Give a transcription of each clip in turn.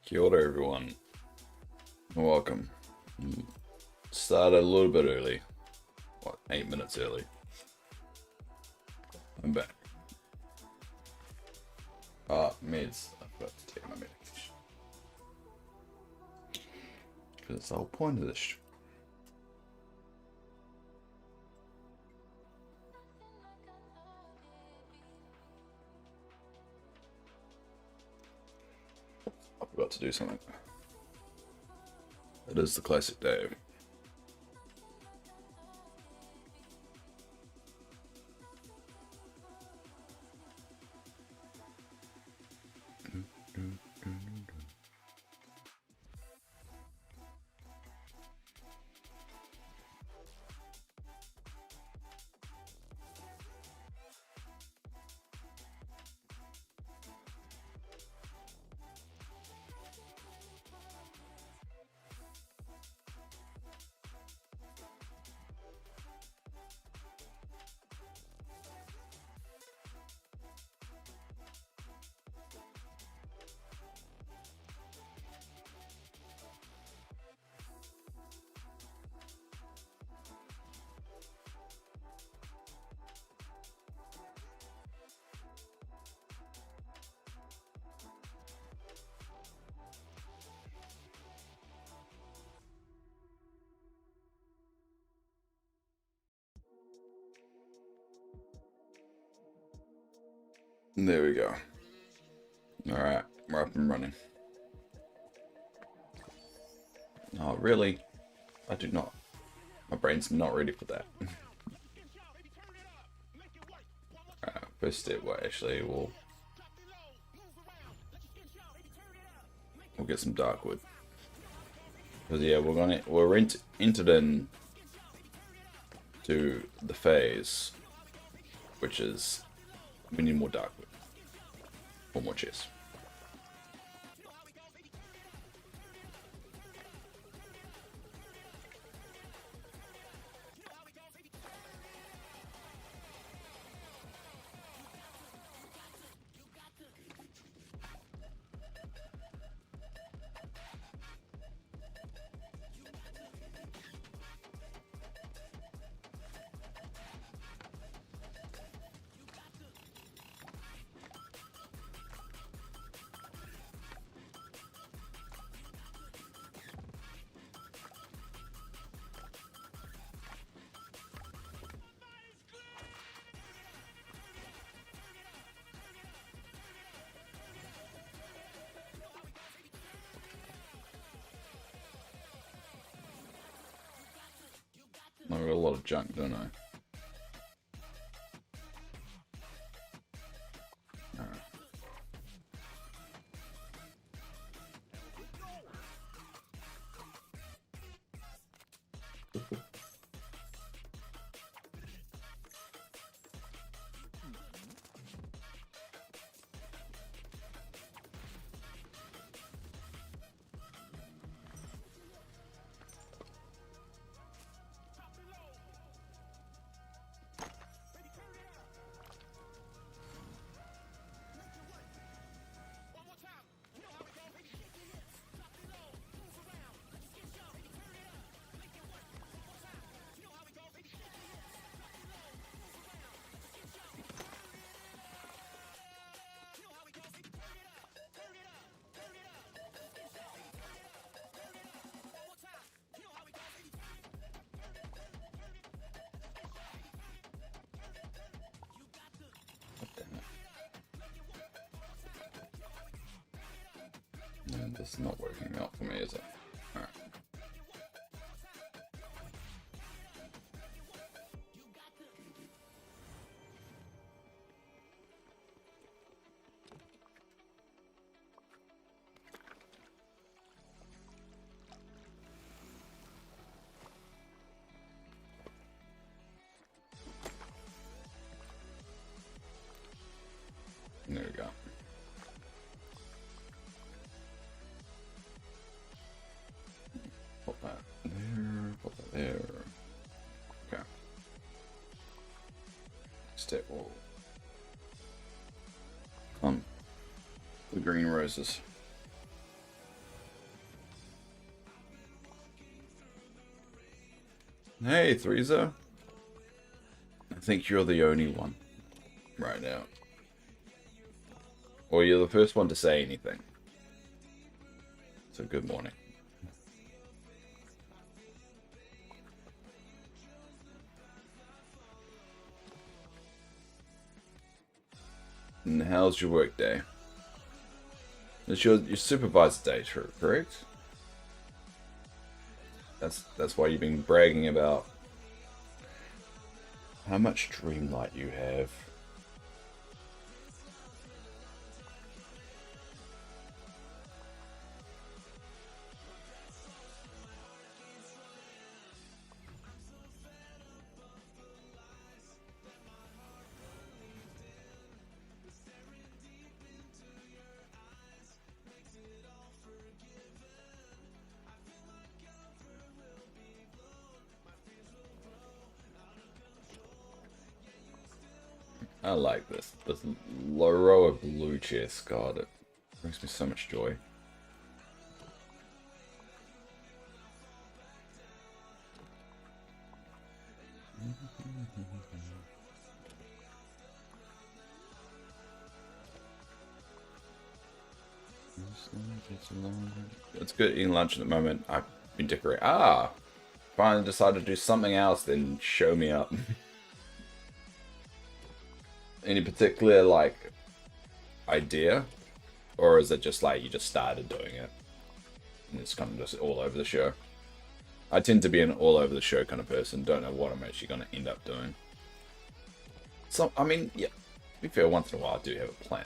Kia ora, everyone. Welcome. Started a little bit early. What, 8 minutes early. I'm back. Meds. I forgot to take my medication. Because it's the whole point of this. I forgot to do something. It is the classic day. There we go. Alright, we're up and running. Oh, really? I do not. My brain's not ready for that. First step, well, actually, we'll get some dark wood. Because yeah, we're entered in to the phase, which is we need more dark wood. Or more chests. I got a lot of junk, don't I? Alright. And this is not working out for me, is it? Alright. There we go. Put that there, put that there. Okay. Step will come. The green roses. Hey, Threezer. I think you're the only one right now. Or you're the first one to say anything. So good morning. And how's your work day? It's your supervisor day, correct? That's why you've been bragging about how much Dreamlight you have. I like this row of blue chests. God, it brings me so much joy. It's good eating lunch at the moment. I've been decorating. Finally decided to do something else than show me up. Any particular, like, idea? Or is it just like you just started doing it? And it's kind of just all over the show? I tend to be an all over the show kind of person. Don't know what I'm actually going to end up doing. So, I mean, yeah. To be fair, once in a while I do have a plan.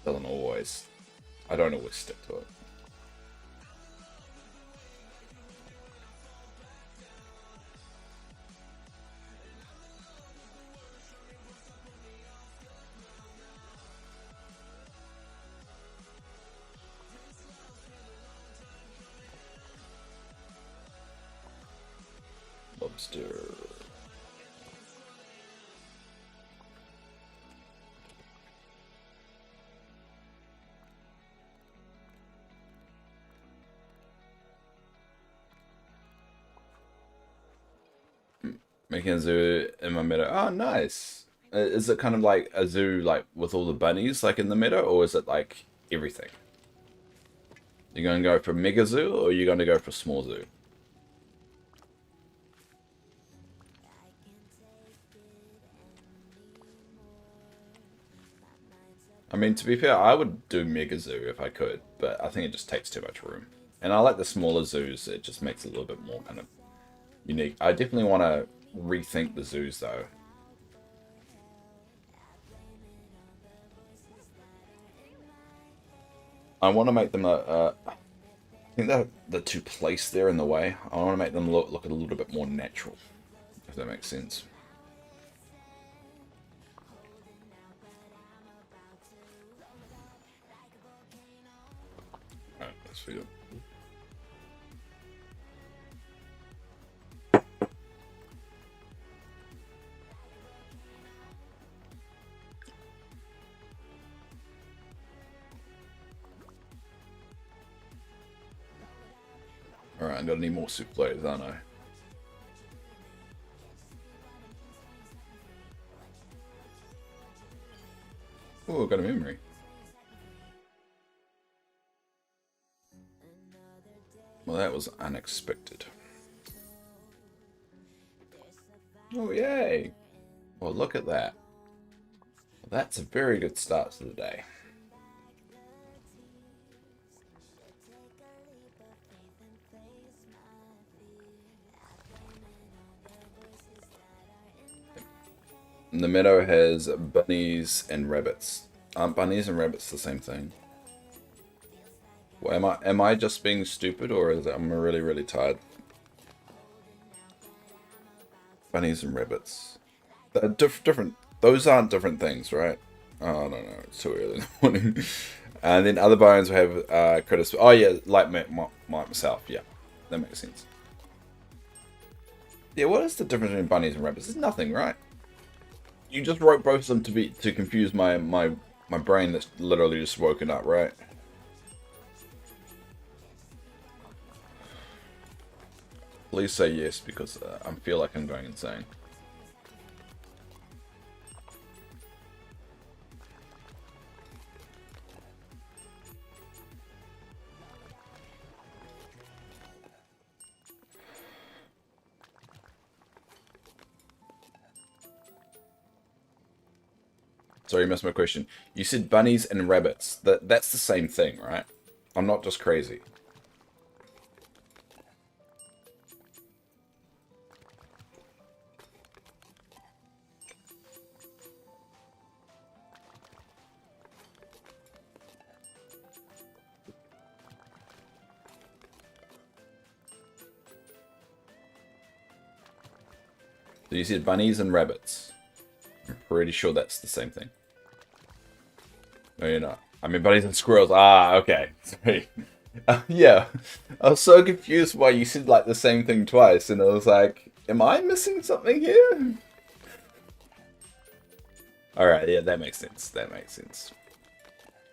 But doesn't always. I don't always stick to it. Lobster. Making a zoo in my meadow. Oh, nice. Is it kind of like a zoo, like with all the bunnies, like in the meadow, or is it like everything? You're going to go for mega zoo, or you're going to go for small zoo? I mean, to be fair, I would do mega zoo if I could, but I think it just takes too much room. And I like the smaller zoos. It just makes it a little bit more kind of unique. I definitely want to rethink the zoos, though. I want to make them I think they're too placed there in the way. I want to make them look a little bit more natural, if that makes sense. Alright, let's feed them. Alright, I'm gonna need more soup plates, aren't I? Oh, I've got a memory. Well, that was unexpected. Oh, yay! Well, look at that. Well, that's a very good start to the day. The meadow has bunnies and rabbits. Aren't bunnies and rabbits the same thing? Well, am I just being stupid, or is it, I'm really, really tired? Bunnies and rabbits. They're different. Those aren't different things, right? Oh, no, it's too early in the morning. And then other bones will have critters. Oh, yeah, like myself. Yeah, that makes sense. Yeah, what is the difference between bunnies and rabbits? There's nothing, right? You just wrote both of them to confuse my brain that's literally just woken up, right? Please say yes, because I feel like I'm going insane. Sorry, you missed my question. You said bunnies and rabbits. That's the same thing, right? I'm not just crazy. So you said bunnies and rabbits. I'm pretty sure that's the same thing. No, you're not. I mean, bunnies and squirrels. Ah, okay. Sorry. Yeah. I was so confused why you said like the same thing twice, and I was like, am I missing something here? Alright, yeah, that makes sense. That makes sense.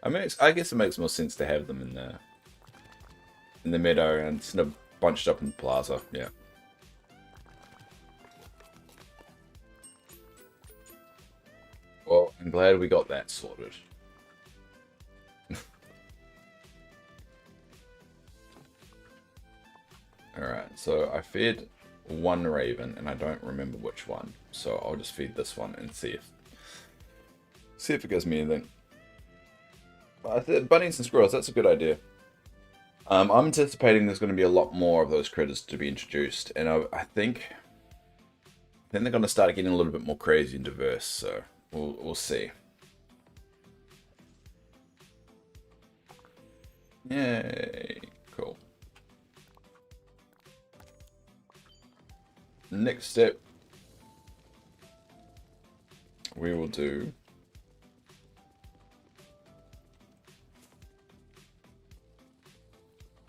I mean, I guess it makes more sense to have them in the meadow and instead of bunched up in the plaza. Yeah. Well, I'm glad we got that sorted. Alright, so I fed one raven and I don't remember which one. So I'll just feed this one and see if it gives me anything. Bunnies and squirrels, that's a good idea. I'm anticipating there's going to be a lot more of those critters to be introduced, and I think then they're going to start getting a little bit more crazy and diverse. So we'll see. Yay! Cool. Next step, we will do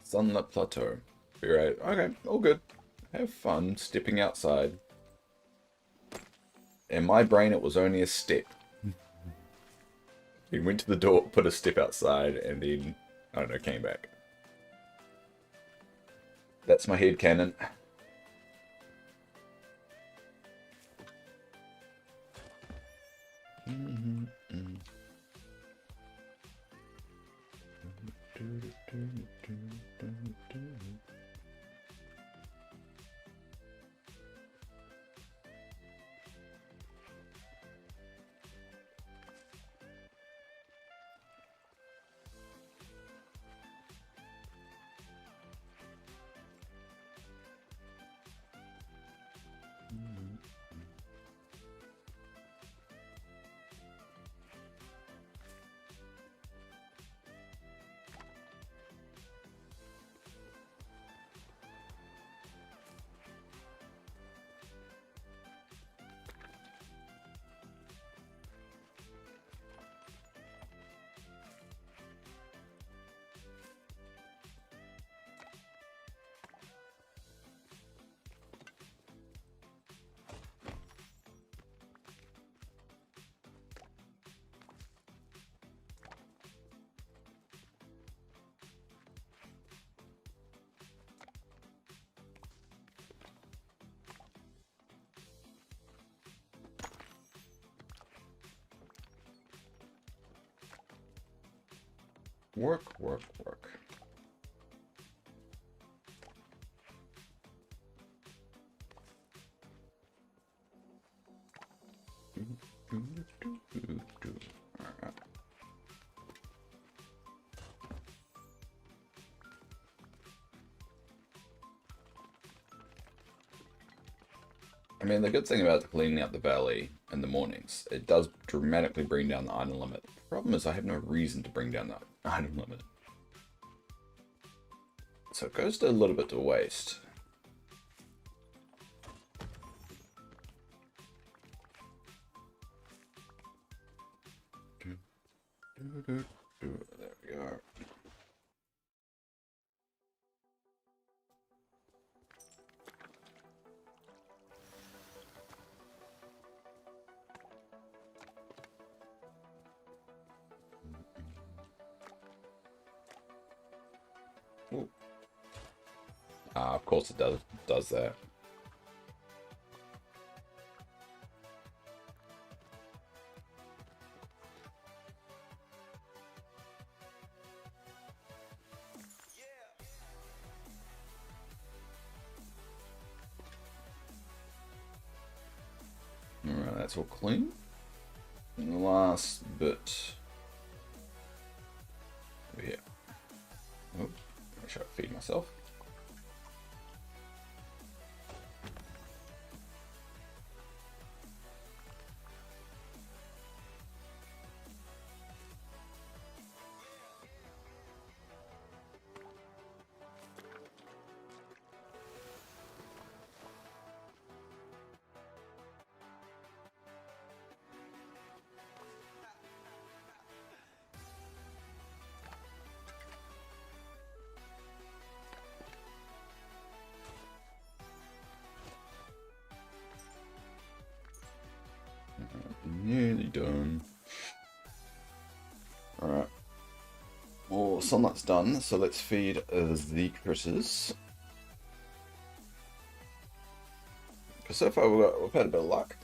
Sunlit Plateau. Be right. Okay, all good. Have fun stepping outside. In my brain, it was only a step. He went to the door, put a step outside, and then, I don't know, came back. That's my head canon. Work, work, work. Alright. I mean, the good thing about cleaning out the valley in the mornings, it does dramatically bring down the item limit. The problem is I have no reason to bring down the item limit. So it goes to a little bit to waste. There we go. Ah, of course it does that. Alright, that's all clean. And the last bit over here. Oh, I should feed myself. Nearly done. Alright. Well, sunlight's done, so let's feed the critters. Because so far we've had a bit of luck.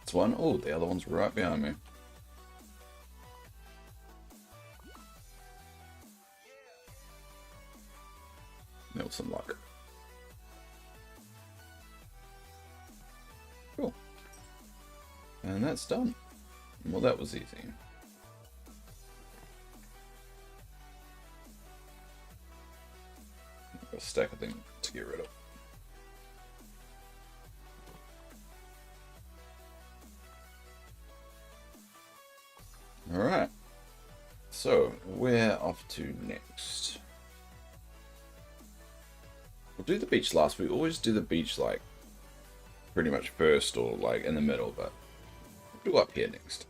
It's one. Oh, the other one's right behind me. Some luck. Cool. And that's done. Well, that was easy. A stack of things to get rid of. Alright. So, we're off to next. We'll do the beach last. We always do the beach like pretty much first or like in the middle, but we'll do up here next.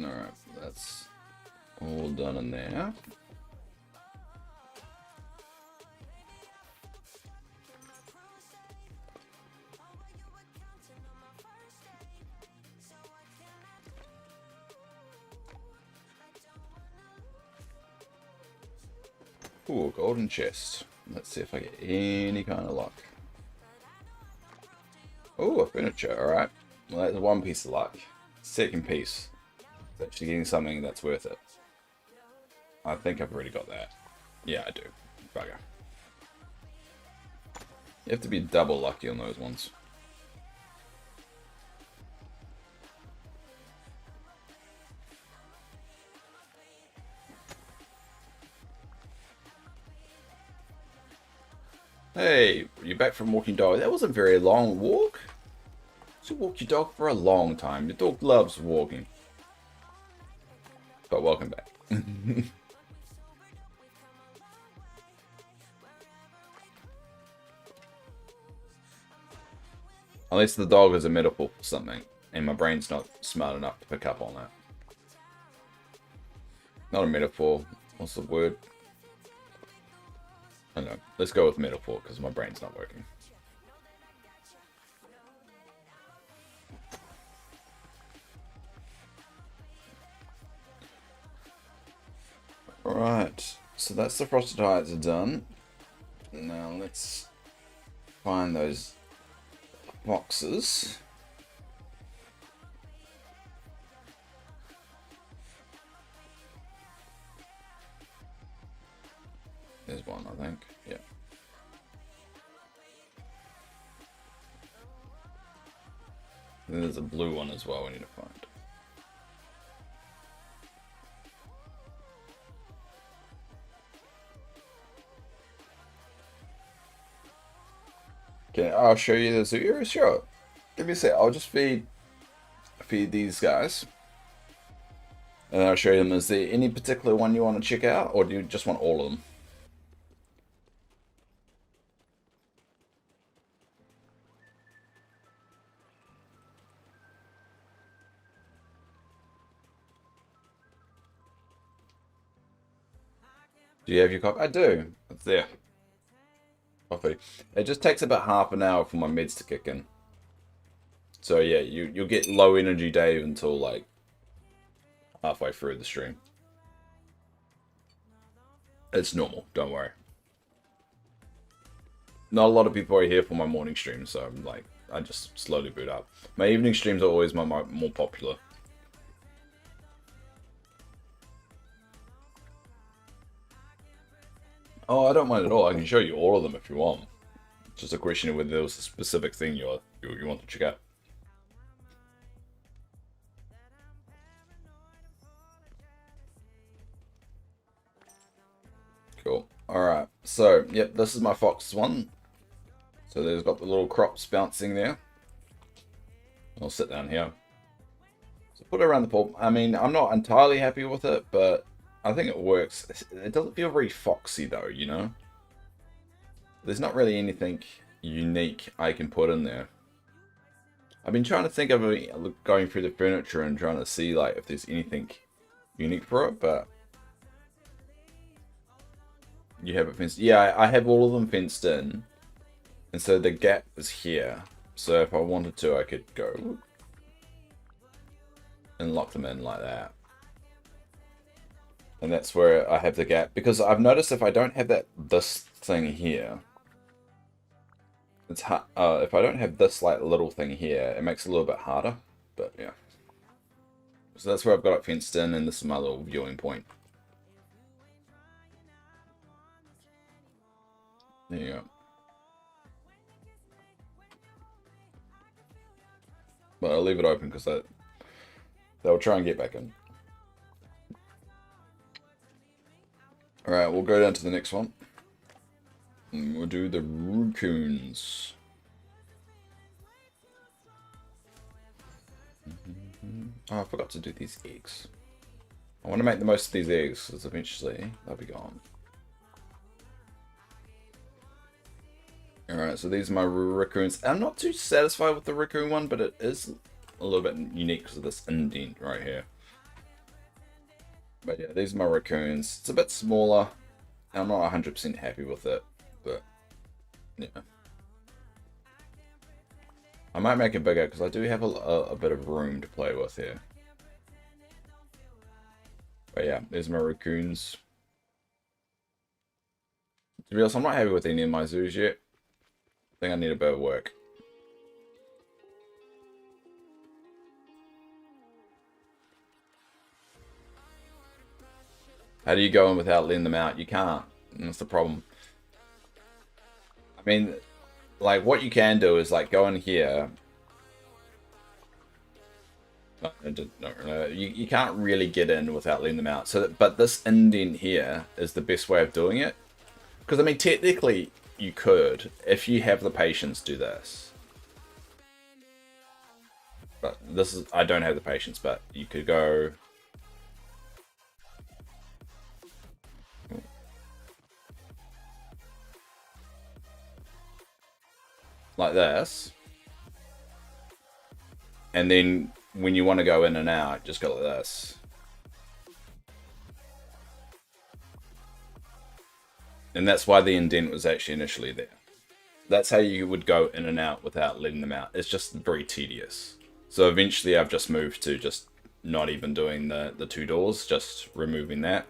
Alright, that's all done in there. Ooh, golden chest. Let's see if I get any kind of luck. Oh, a furniture, alright. Well, that's one piece of luck. Second piece. It's actually getting something that's worth it. I think I've already got that. Yeah, I do. Bugger. You have to be double lucky on those ones. Hey, you're back from walking dog. That wasn't a very long walk. You walk your dog for a long time. Your dog loves walking. But welcome back. Unless the dog is a metaphor for something, and my brain's not smart enough to pick up on that. Not a metaphor. What's the word? I don't know. Let's go with metaphor because my brain's not working. Alright, so that's the frosted heights are done. Now let's find those boxes. There's one, I think. Yeah. Then there's a blue one as well we need to find. Okay, I'll show you the zoo. Sure. Give me a sec. I'll just feed these guys. And I'll show you them. Is there any particular one you want to check out, or do you just want all of them? Do you have your copy? I do. It's there. Coffee. It just takes about half an hour for my meds to kick in. So yeah, you'll get low energy Dave until like halfway through the stream. It's normal, don't worry. Not a lot of people are here for my morning streams, so I'm like, I just slowly boot up. My evening streams are always my more popular. Oh, I don't mind at all. I can show you all of them if you want. It's just a question of whether there was a specific thing you want to check out. Cool. Alright, so, yep, this is my Fox one. So there's got the little crops bouncing there. I'll sit down here. So put it around the pool. I mean, I'm not entirely happy with it, but I think it works. It doesn't feel very foxy though, you know? There's not really anything unique I can put in there. I've been trying to think of going through the furniture and trying to see like if there's anything unique for it, but you have it fenced. Yeah, I have all of them fenced in. And so the gap is here. So if I wanted to, I could go and lock them in like that. And that's where I have the gap. Because I've noticed if I don't have this thing here, it's hard. If I don't have this like little thing here, it makes it a little bit harder. But yeah. So that's where I've got it fenced in, and this is my little viewing point. There you go. But I'll leave it open because they'll try and get back in. Alright, we'll go down to the next one. And we'll do the raccoons. Oh, I forgot to do these eggs. I want to make the most of these eggs because eventually they'll be gone. Alright, so these are my raccoons. I'm not too satisfied with the raccoon one, but it is a little bit unique because of this indent right here. But yeah, these are my raccoons. It's a bit smaller. I'm not 100% happy with it, but yeah. I might make it bigger because I do have a bit of room to play with here. But yeah, there's my raccoons. To be honest, I'm not happy with any of my zoos yet. I think I need a bit of work. How do you go in without letting them out? You can't. And that's the problem. I mean, like, what you can do is, like, go in here. You can't really get in without letting them out. So, but this indent here is the best way of doing it. Because, I mean, technically, you could, if you have the patience, do this. But this is, I don't have the patience, but you could go like this. And then when you want to go in and out, just go like this. And that's why the indent was actually initially there. That's how you would go in and out without letting them out. It's just very tedious. So eventually I've just moved to just not even doing the two doors, just removing that.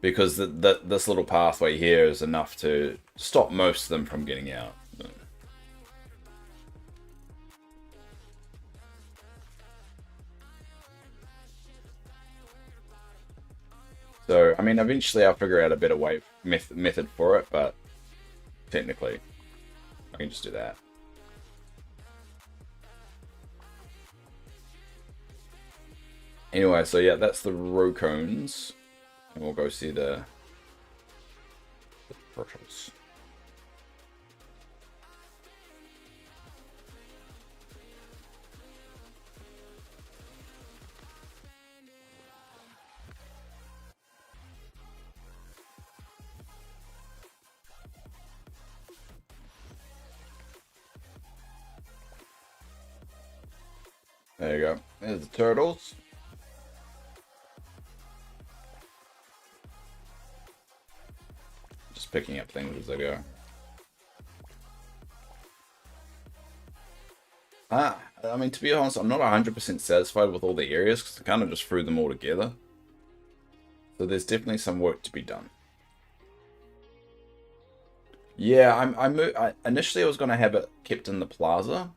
because this little pathway here is enough to stop most of them from getting out. So, I mean, eventually I'll figure out a better method for it, but technically, I can just do that. Anyway, so yeah, that's the Rocones. And we'll go see the turtles. There you go. There's the turtles. Just picking up things as I go. I mean, to be honest, I'm not 100% satisfied with all the areas because I kind of just threw them all together. So there's definitely some work to be done. Yeah, initially I was going to have it kept in the plaza.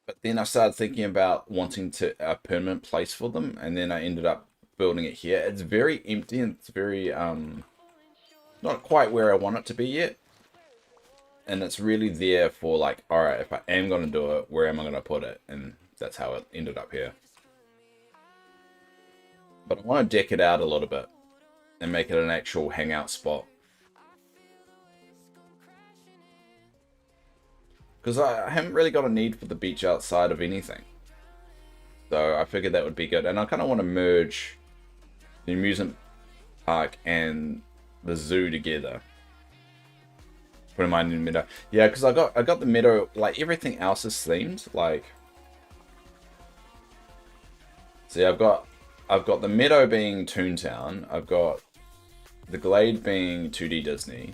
But then I started thinking about wanting a permanent place for them, and then I ended up building it here. It's very empty and it's very not quite where I want it to be yet. And it's really there for like, alright, if I am going to do it, where am I going to put it? And that's how it ended up here. But I want to deck it out a little bit and make it an actual hangout spot. Because I haven't really got a need for the beach outside of anything. So I figured that would be good. And I kind of want to merge the amusement park and the zoo together. Put in mind in the meadow. Yeah, because I got the meadow, like everything else is themed. Like, see, I've got the meadow being Toontown. I've got the glade being 2D Disney.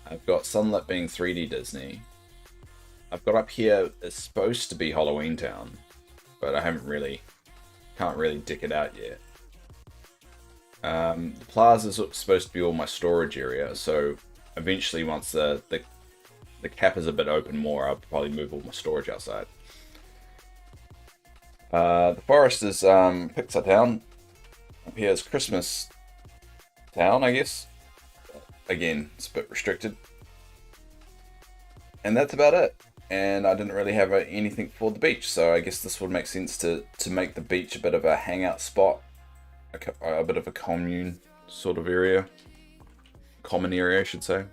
I've got sunlit being 3D Disney. I've got up here, it's supposed to be Halloween Town, but I can't really dick it out yet. The plaza's supposed to be all my storage area, so eventually once the cap is a bit open more, I'll probably move all my storage outside. The forest is Pixar Town. Up here is Christmas Town, I guess. Again, it's a bit restricted. And that's about it. And I didn't really have anything for the beach, so I guess this would make sense to make the beach a bit of a hangout spot, a bit of a commune sort of area, common area I should say.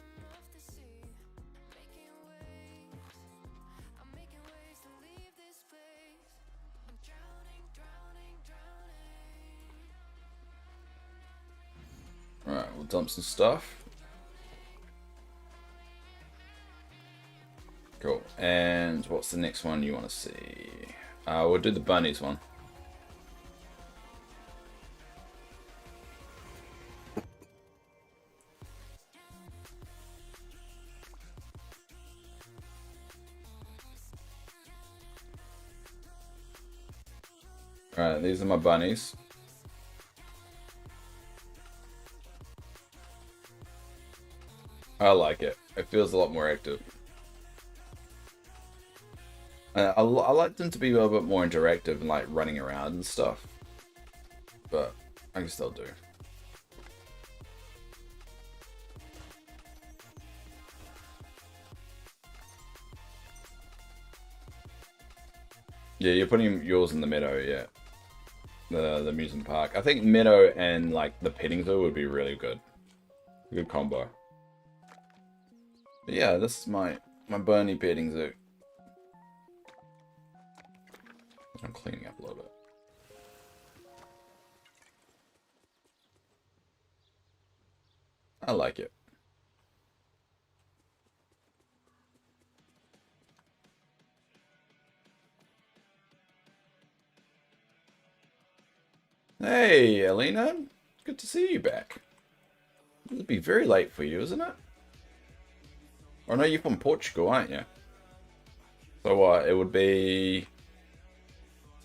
Alright, we'll dump some stuff. Cool. And what's the next one you want to see? We'll do the bunnies one. Alright, these are my bunnies. I like it. It feels a lot more active. I like them to be a little bit more interactive and like running around and stuff. But I guess they'll do. Yeah, you're putting yours in the meadow, yeah. The amusement park. I think meadow and like the petting zoo would be really good. Good combo. But yeah, this is my Bernie petting zoo. I'm cleaning up a little bit. I like it. Hey, Elena. Good to see you back. It'll be very late for you, isn't it? Oh no, you're from Portugal, aren't you? So what? It would be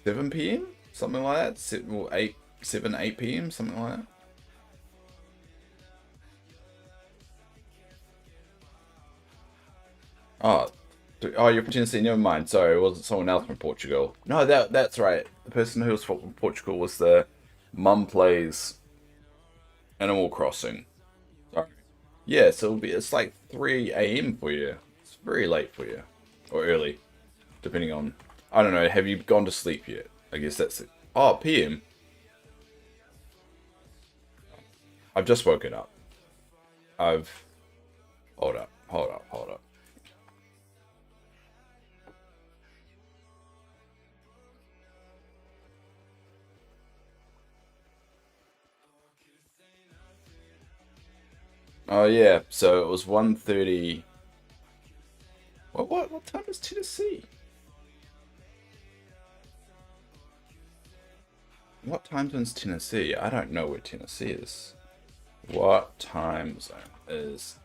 7 PM? Something like that? 7 or 8 7, 8 p.m., something like that. Oh, you're from Tennessee. Never mind. Sorry, it wasn't someone else from Portugal. No, that's right. The person who was from Portugal was the Mum Plays Animal Crossing. Sorry. Yeah, so it's like 3 a.m. for you. It's very late for you, or early, depending on. I don't know. Have you gone to sleep yet? I guess that's it. Oh, p.m. I've just woken up. I've. Hold up. Hold up. Hold up. Oh yeah, so it was 1:30. What time is Tennessee? What time zone's Tennessee? I don't know where Tennessee is. What time zone is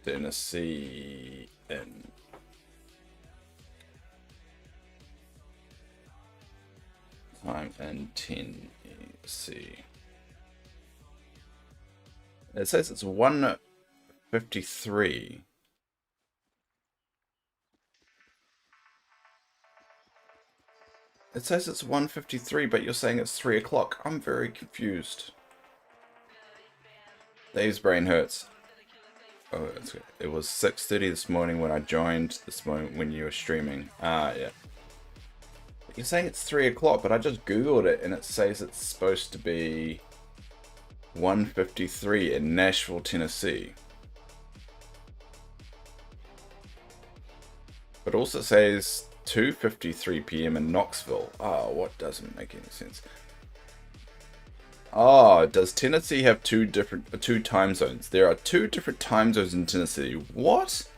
Tennessee in? Time in Tennessee. It says it's 1:53. It says it's 1:53, but you're saying it's 3 o'clock. I'm very confused. Dave's brain hurts. Oh, it was 6:30 this morning when I joined this morning when you were streaming. Ah, yeah. You're saying it's 3 o'clock, but I just googled it and it says it's supposed to be 1:53 in Nashville, Tennessee. But also says 2:53 p.m. in Knoxville. Oh, what doesn't make any sense? Oh, does Tennessee have two time zones? There are 2 different time zones in Tennessee. What?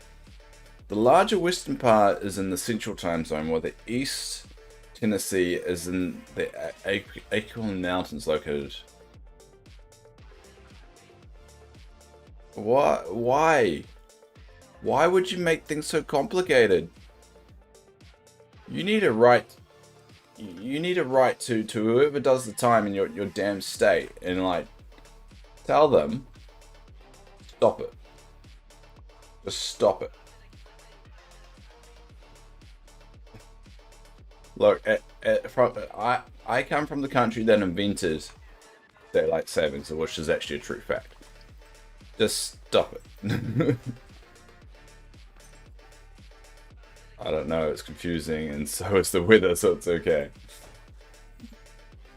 The larger western part is in the central time zone, while the east Tennessee is in the Aquiline Mountains located. What? Why? Why would you make things so complicated? You need a right. You need a right to whoever does the time in your damn state, and like tell them stop it. Just stop it. Look, I come from the country that invented daylight savings, which is actually a true fact. Just stop it. I don't know, it's confusing, and so is the weather, so it's okay.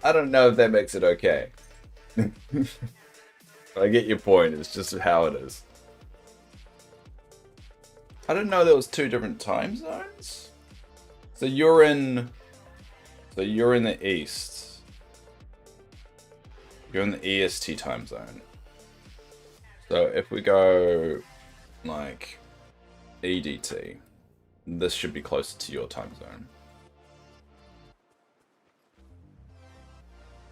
I don't know if that makes it okay. But I get your point, it's just how it is. I didn't know there was 2 different time zones. So you're in the east. You're in the EST time zone. So if we go like EDT, this should be closer to your time zone.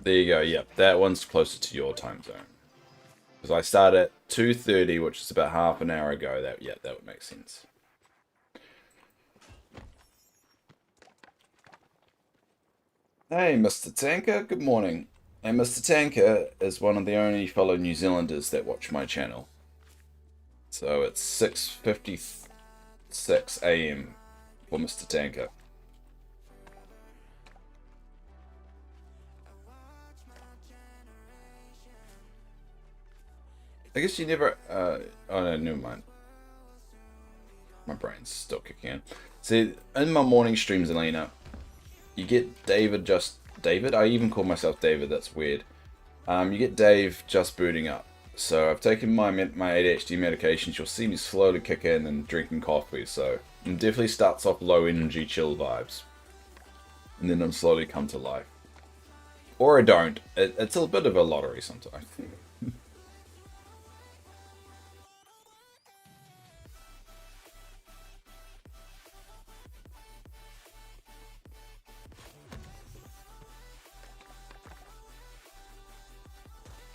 There you go. Yep, that one's closer to your time zone. Because I started at 2:30, which is about half an hour ago. That would make sense. Hey, Mr. Tanker. Good morning. And Mr. Tanker is one of the only fellow New Zealanders that watch my channel. So it's 6:56 a.m. for Mr. Tanker. I guess you never... oh no, never mind. My brain's still kicking in. See, in my morning streams, Elena, you get David. I even call myself David, that's weird. You get Dave just booting up. So I've taken my ADHD medications. You'll see me slowly kick in and drinking coffee. So it definitely starts off low energy, chill vibes. And then I'm slowly come to life. Or I don't. It's a bit of a lottery sometimes.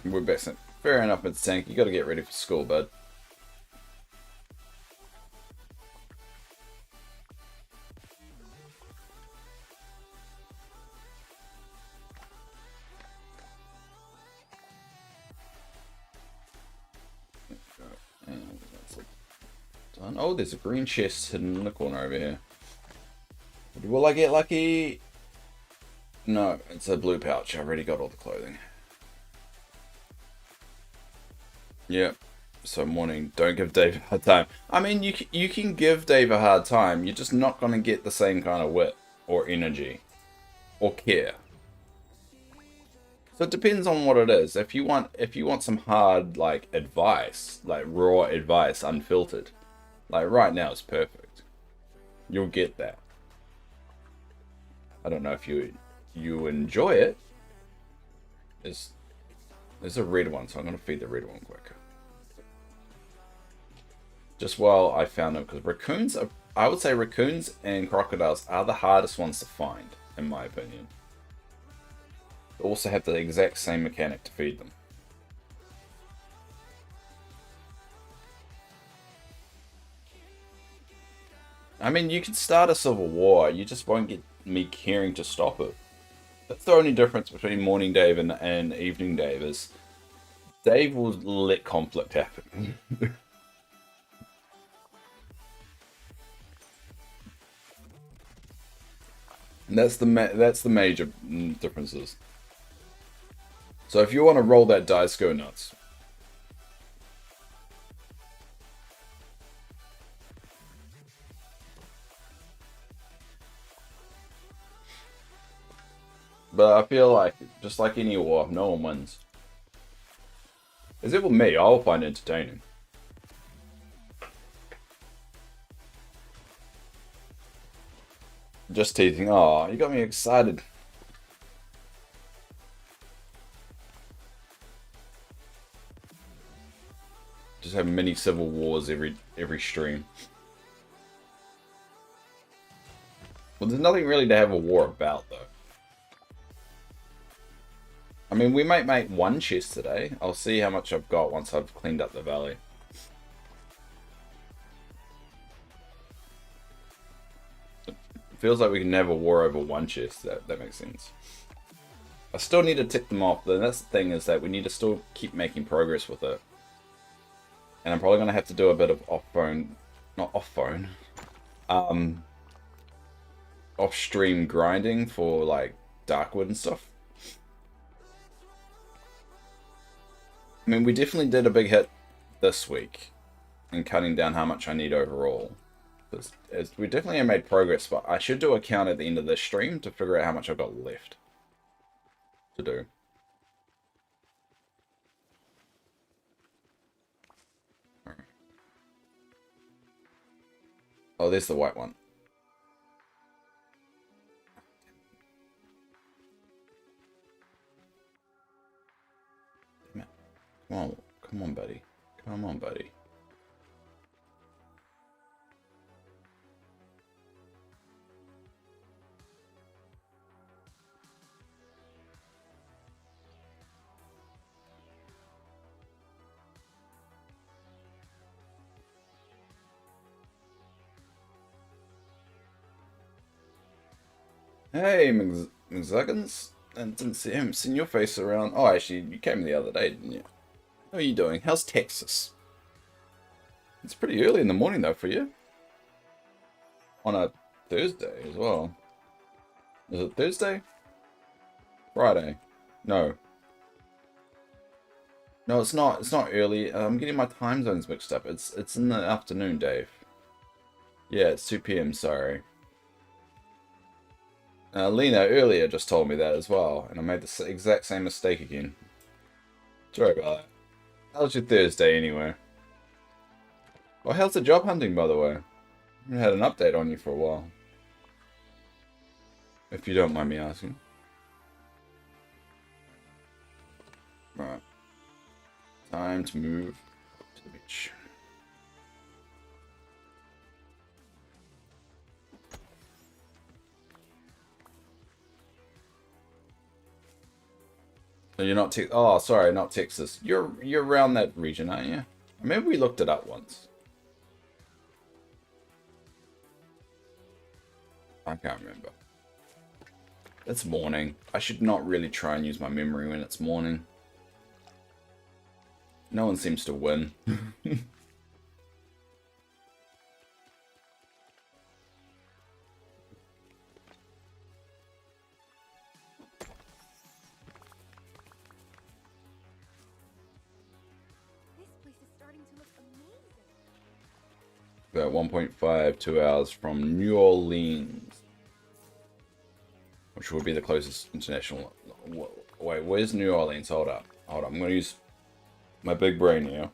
We're back. Fair enough, Mr. Tank. You got to get ready for school, bud. around. Oh, there's a green chest hidden in the corner over here. Will I get lucky? No, it's a blue pouch. I've already got all the clothing. Yep. So morning. Don't give Dave a hard time. I mean, you can give Dave a hard time. You're just not going to get the same kind of wit or energy or care. So it depends on what it is. If you want some hard like advice, like raw advice, unfiltered, like right now is perfect. You'll get that. I don't know if you enjoy it. There's a red one, so I'm gonna feed the red one quick. Just while I found them, because raccoons are, I would say raccoons and crocodiles are the hardest ones to find, in my opinion. They also have the exact same mechanic to feed them. I mean, you can start a civil war, you just won't get me caring to stop it. That's the only difference between Morning Dave and Evening Dave is Dave will let conflict happen. That's the major differences. So if you want to roll that dice, go nuts. But I feel like, just like any war, no one wins. As it with me, I'll find it entertaining. Just teasing. Oh, you got me excited. Just have mini civil wars every stream. Well, there's nothing really to have a war about, though. I mean, we might make one chest today. I'll see how much I've got once I've cleaned up the valley. It feels like we can have a war over one chest. That makes sense. I still need to tick them off. But that's the thing, is that we need to still keep making progress with it. And I'm probably going to have to do a bit of off-stream grinding for, like, Darkwood and stuff. I mean, we definitely did a big hit this week in cutting down how much I need overall. We definitely have made progress, but I should do a count at the end of this stream to figure out how much I've got left to do. Oh, there's the white one. Come on, buddy. Come on, buddy. Hey, McZuggins. I didn't see him. Seen your face around. Oh, actually, you came the other day, didn't you? How are you doing? How's Texas? It's pretty early in the morning, though, for you. On a Thursday as well. Is it Thursday? Friday? No. No, it's not. It's not early. I'm getting my time zones mixed up. It's in the afternoon, Dave. Yeah, it's 2 PM, sorry. Lena earlier just told me that as well, and I made the exact same mistake again. Sorry about that. How's your Thursday anyway? Well, how's the job hunting, by the way? I haven't had an update on you for a while. If you don't mind me asking. Right. Time to move to the beach. So you're not oh, sorry, not Texas. You're around that region, aren't you? Maybe we looked it up once. I can't remember. It's morning. I should not really try and use my memory when it's morning. No one seems to win. About 1.5, 2 hours from New Orleans. Which would be the closest international... Wait, where's New Orleans? Hold up. Hold up. I'm going to use my big brain here.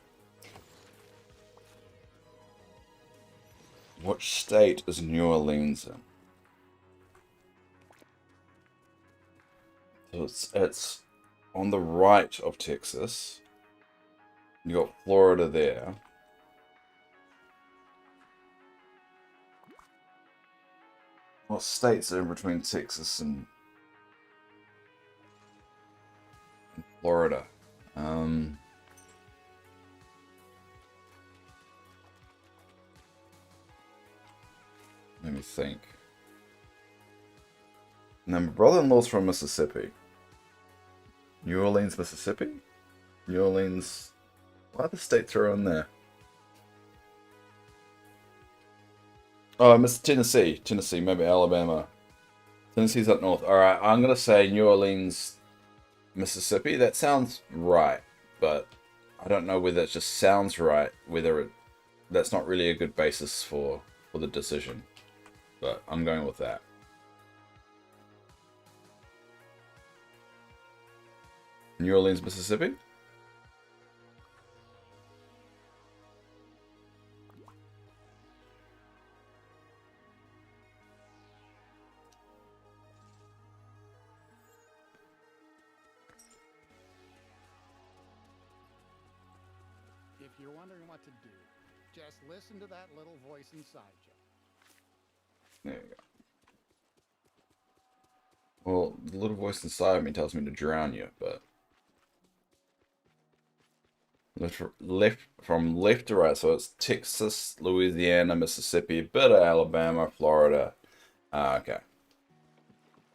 What state is New Orleans in? So it's on the right of Texas. You got Florida there. What states are in between Texas and Florida? Let me think. Now, my brother-in-law's from Mississippi. New Orleans, Mississippi? New Orleans... What other states are in there? Oh, Miss Tennessee. Tennessee, maybe Alabama. Tennessee's up north. Alright, I'm going to say New Orleans, Mississippi. That sounds right, but I don't know whether it just sounds right, whether it... That's not really a good basis for the decision. But I'm going with that. New Orleans, Mississippi? If you're wondering what to do, just listen to that little voice inside you. There you go. Well, the little voice inside me tells me to drown you, but... From left to right, so it's Texas, Louisiana, Mississippi, bit of Alabama, Florida. Okay.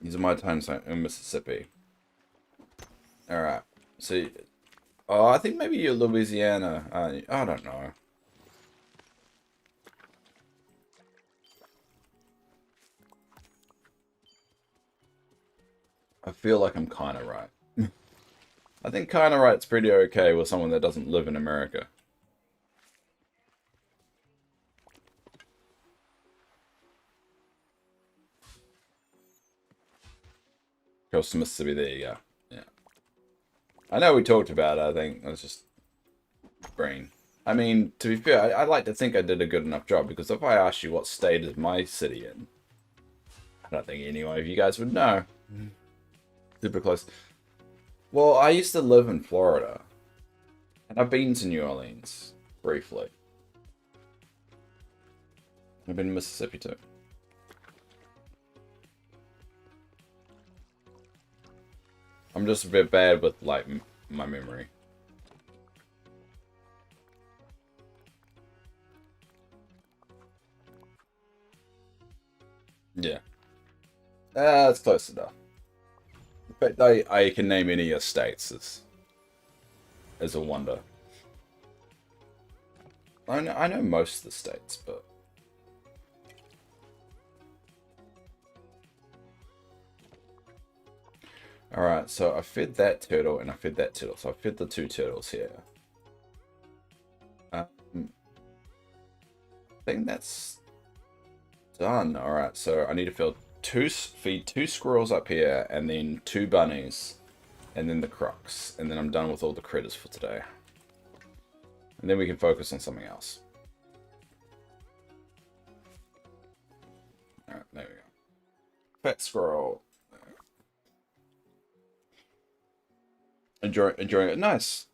These are my time zone in Mississippi. Alright. So, oh, I think maybe you're Louisiana. I don't know. I feel like I'm kind of right. I think kind of right's pretty okay with someone that doesn't live in America. Coast to Mississippi, there you go. Yeah. I know we talked about it, I think. That's just brain. I mean, to be fair, I'd like to think I did a good enough job, because if I asked you what state is my city in, I don't think any one of you guys would know. Super close. Well, I used to live in Florida. And I've been to New Orleans. Briefly. I've been to Mississippi too. I'm just a bit bad with, like, my memory. Yeah. That's close enough. In fact, I can name any of states as a wonder. I know most of the states, but... Alright, so I fed that turtle and I fed that turtle. So I fed the two turtles here. I think that's done. Alright, so I need to feed two squirrels up here, and then two bunnies, and then the crocs. And then I'm done with all the critters for today. And then we can focus on something else. Alright, there we go. Pet squirrel. Enjoying it. Nice.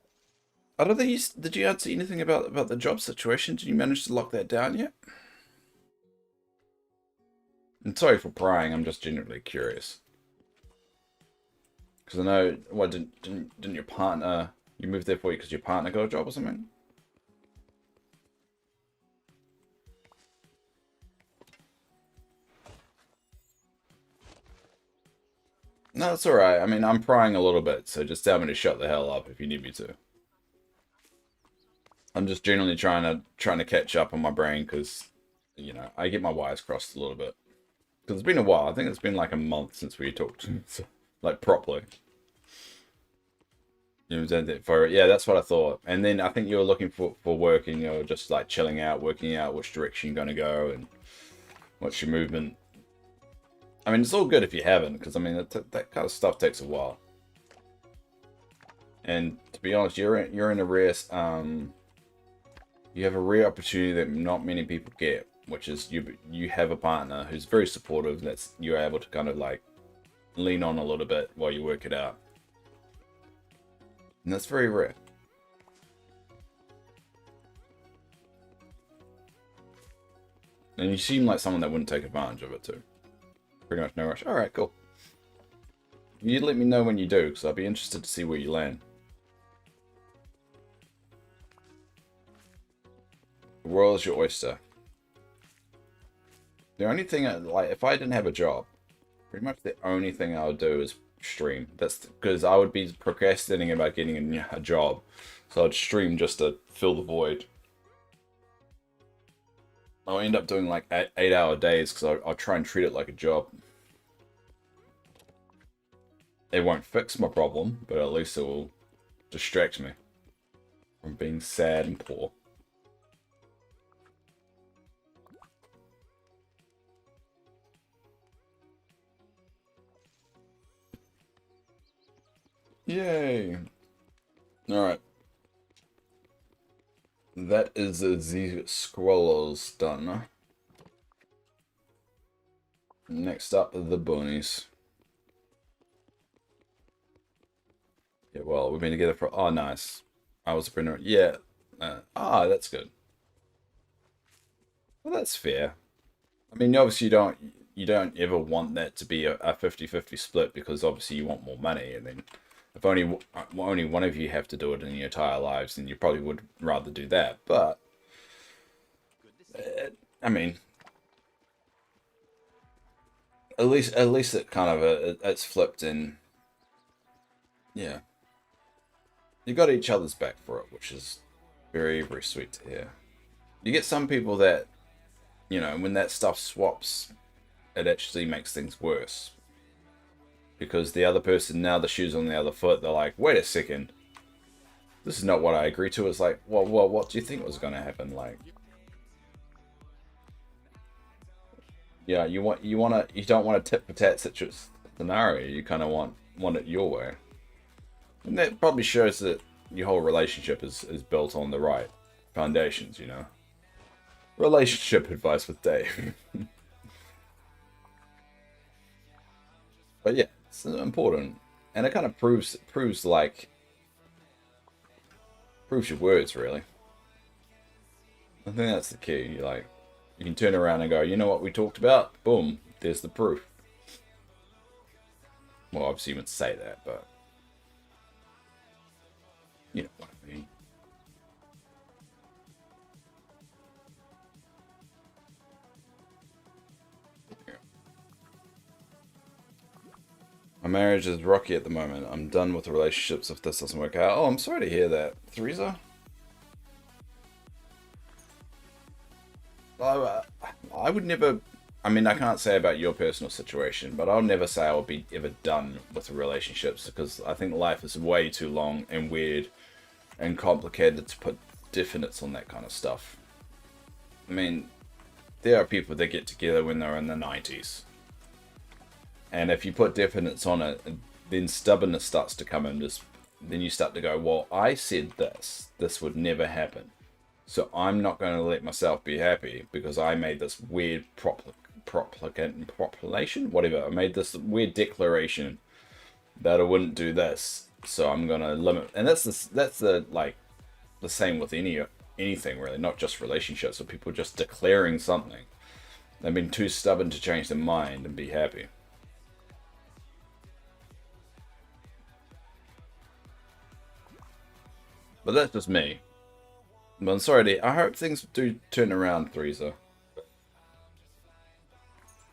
I don't think did you answer anything about the job situation? Did you manage to lock that down yet? I'm sorry for prying, I'm just genuinely curious. Because I know, what, didn't your partner, you moved there for you because your partner got a job or something? No, it's alright. I mean, I'm prying a little bit, so just tell me to shut the hell up if you need me to. I'm just generally trying to catch up on my brain, because, you know, I get my wires crossed a little bit. Because it's been a while. I think it's been like a month since we talked, like, properly. You was in it for yeah, that's what I thought. And then I think you were looking for work, and you're just like chilling out, working out which direction you're gonna go and what's your movement. I mean, it's all good if you haven't, because I mean that kind of stuff takes a while. And to be honest, you're in a rare you have a rare opportunity that not many people get, which is you have a partner who's very supportive. That's you're able to kind of like lean on a little bit while you work it out. And that's very rare. And you seem like someone that wouldn't take advantage of it too. Pretty much no rush. Alright, cool. You let me know when you do, because I'll be interested to see where you land. The world is your oyster. The only thing, like, if I didn't have a job, pretty much the only thing I would do is stream. That's because I would be procrastinating about getting a job, so I'd stream just to fill the void. I'll end up doing like 8-hour days because I'll try and treat it like a job. It won't fix my problem, but at least it will distract me from being sad and poor. Yay! Alright. That is the scrolls done. Next up, the bunnies. Yeah, well, we've been together for... Oh, nice. I was a printer. Yeah. That's good. Well, that's fair. I mean, obviously you don't ever want that to be a 50-50 split, because obviously you want more money, and then if only one of you have to do it in your entire lives, then you probably would rather do that. But I mean, at least it kind of it's flipped, and yeah, you got each other's back for it, which is very, very sweet to hear. You get some people that, you know, when that stuff swaps, it actually makes things worse. Because the other person, now the shoe's on the other foot, they're like, wait a second. This is not what I agreed to. It's like, well, what do you think was going to happen? Like, yeah, you don't want a tit for tat scenario. You kind of want it your way. And that probably shows that your whole relationship is built on the right foundations, you know. Relationship advice with Dave. But yeah, it's important, and it kind of proves your words, really. I think that's the key. You can turn around and go, you know what we talked about? Boom, there's the proof. Well, obviously you wouldn't say that, but you know what I mean. My marriage is rocky at the moment. I'm done with the relationships if this doesn't work out. Oh, I'm sorry to hear that, Theresa. I would never... I mean, I can't say about your personal situation, but I'll never say I'll be ever done with relationships, because I think life is way too long and weird and complicated to put definites on that kind of stuff. I mean, there are people that get together when they're in the 90s. And if you put definites on it, then stubbornness starts to come in. Then you start to go, well, I said this. This would never happen. So I'm not going to let myself be happy because I made this weird proclamation, whatever. I made this weird declaration that I wouldn't do this. So I'm going to limit. And that's the same with anything really, not just relationships, or people just declaring something. They've been too stubborn to change their mind and be happy. But that's just me. But I'm sorry, I hope things do turn around, Theresa.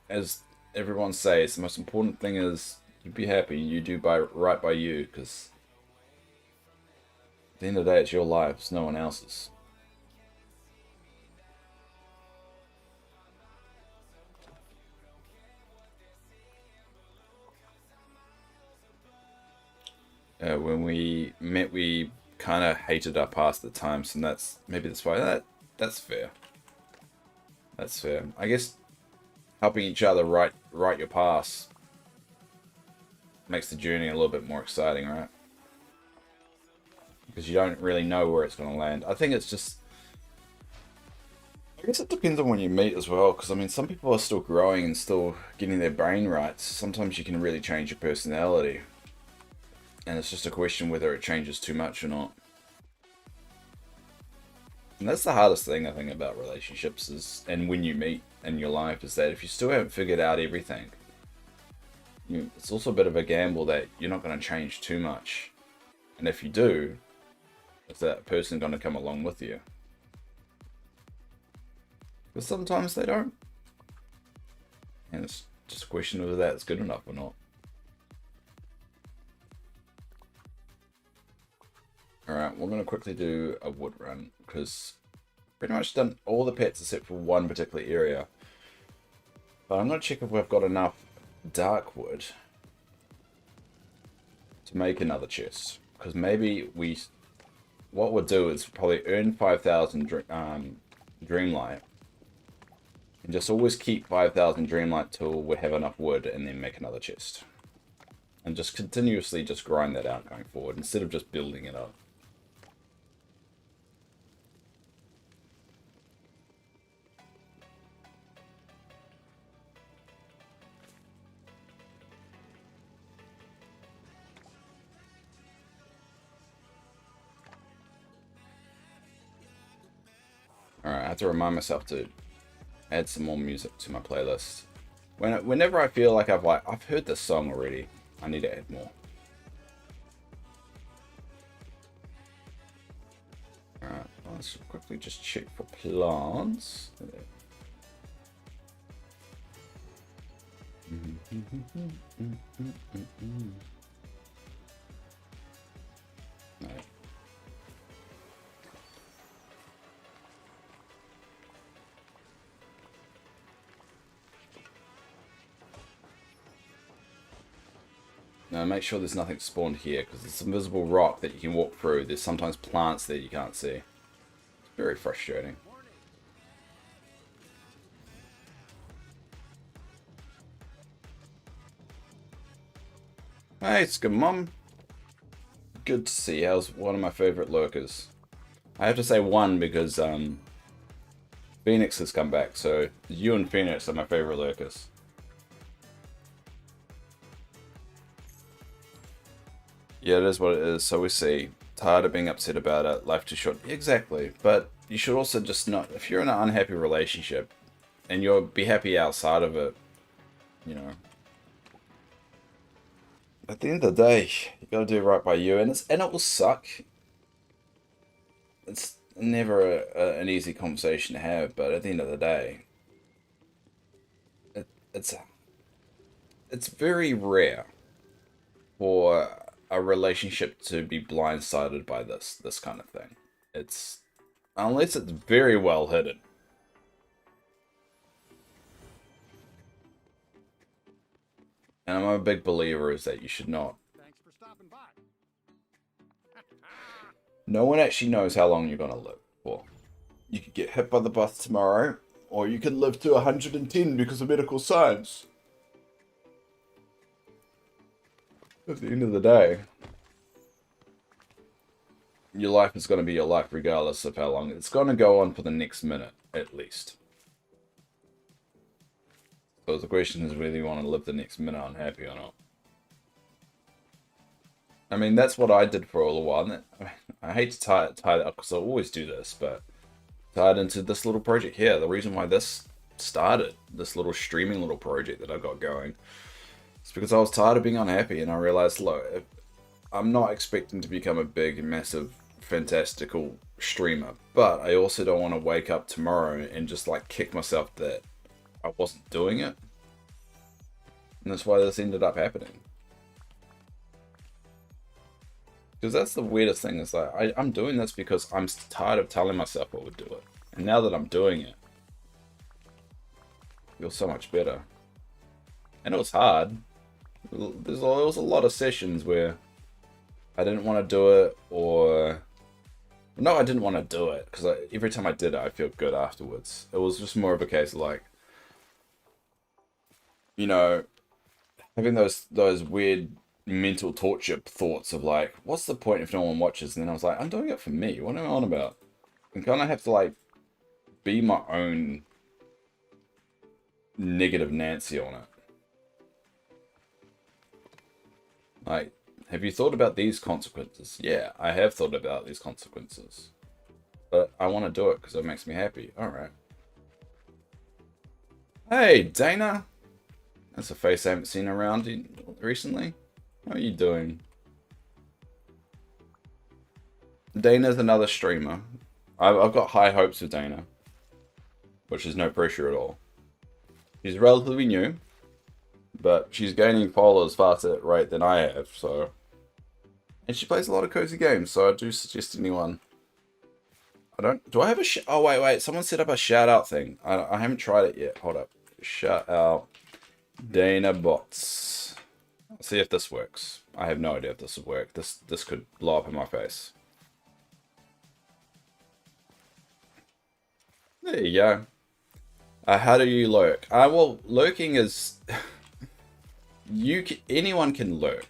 As everyone says, the most important thing is you be happy, you do right by you, because at the end of the day, it's your life, it's no one else's. When we met, we kind of hated our past at times, and that's why that's fair. That's fair. I guess helping each other write your past makes the journey a little bit more exciting, right? Because you don't really know where it's going to land. I think it's just... I guess it depends on when you meet as well, because I mean, some people are still growing and still getting their brain right. Sometimes you can really change your personality. And it's just a question whether it changes too much or not. And that's the hardest thing, I think, about relationships is, and when you meet in your life, is that if you still haven't figured out everything, it's also a bit of a gamble that you're not going to change too much. And if you do, is that person going to come along with you? Because sometimes they don't. And it's just a question of whether that's good enough or not. Alright, we're going to quickly do a wood run, because pretty much done all the pets except for one particular area. But I'm going to check if we've got enough dark wood to make another chest. Because maybe what we'll do is probably earn 5,000 Dreamlight. And just always keep 5,000 Dreamlight till we have enough wood and then make another chest. And just continuously just grind that out going forward instead of just building it up. Alright, I have to remind myself to add some more music to my playlist. Whenever I feel like I've heard this song already, I need to add more. Alright, let's quickly just check for plants. No. Now make sure there's nothing spawned here, because it's invisible rock that you can walk through. There's sometimes plants that you can't see. It's very frustrating. Hey, it's good, Mum. Good to see you. How's one of my favorite lurkers? I have to say one because Phoenix has come back, so you and Phoenix are my favorite lurkers. Yeah, it is what it is. So we see. Tired of being upset about it. Life too short. Exactly. But you should also just not... If you're in an unhappy relationship and you'll be happy outside of it, you know. At the end of the day, you gotta do right by you. And it will suck. It's never an easy conversation to have. But at the end of the day, it's very rare for a relationship to be blindsided by this kind of thing. It's unless it's very well hidden. And I'm a big believer is that you should not. Thanks for stopping by. No one actually knows how long you're gonna live for. You could get hit by the bus tomorrow, or you could live to 110 because of medical science. At the end of the day, your life is going to be your life regardless of how long. It's going to go on for the next minute, at least. So the question is whether you want to live the next minute unhappy or not. I mean, that's what I did for a little while. I hate to tie that up because I always do this, but tie it into this little project here. The reason why this started, this little streaming little project that I got going, it's because I was tired of being unhappy, and I realized, look, I'm not expecting to become a big, massive, fantastical streamer, but I also don't want to wake up tomorrow and just like kick myself that I wasn't doing it. And that's why this ended up happening. Because that's the weirdest thing, is like, I'm doing this because I'm tired of telling myself I would do it. And now that I'm doing it, I feel so much better. And it was hard. There was a lot of sessions where I didn't want to do it, or no, I didn't want to do it because every time I did it, I feel good afterwards. It was just more of a case of like, you know, having those weird mental torture thoughts of like, what's the point if no one watches? And then I was like, I'm doing it for me. What am I on about? I'm gonna have to like be my own negative Nancy on it. Like, have you thought about these consequences? Yeah, I have thought about these consequences. But I want to do it because it makes me happy. Alright. Hey, Dana! That's a face I haven't seen around recently. How are you doing? Dana's another streamer. I've got high hopes for Dana. Which is no pressure at all. She's relatively new. But she's gaining followers faster at rate than I have, so... And she plays a lot of cozy games, so I do suggest anyone... Do I have a oh, wait. Someone set up a shout-out thing. I haven't tried it yet. Hold up. Shout out Dana Bots. Let's see if this works. I have no idea if this would work. This could blow up in my face. There you go. How do you lurk? Well, lurking is... anyone can lurk.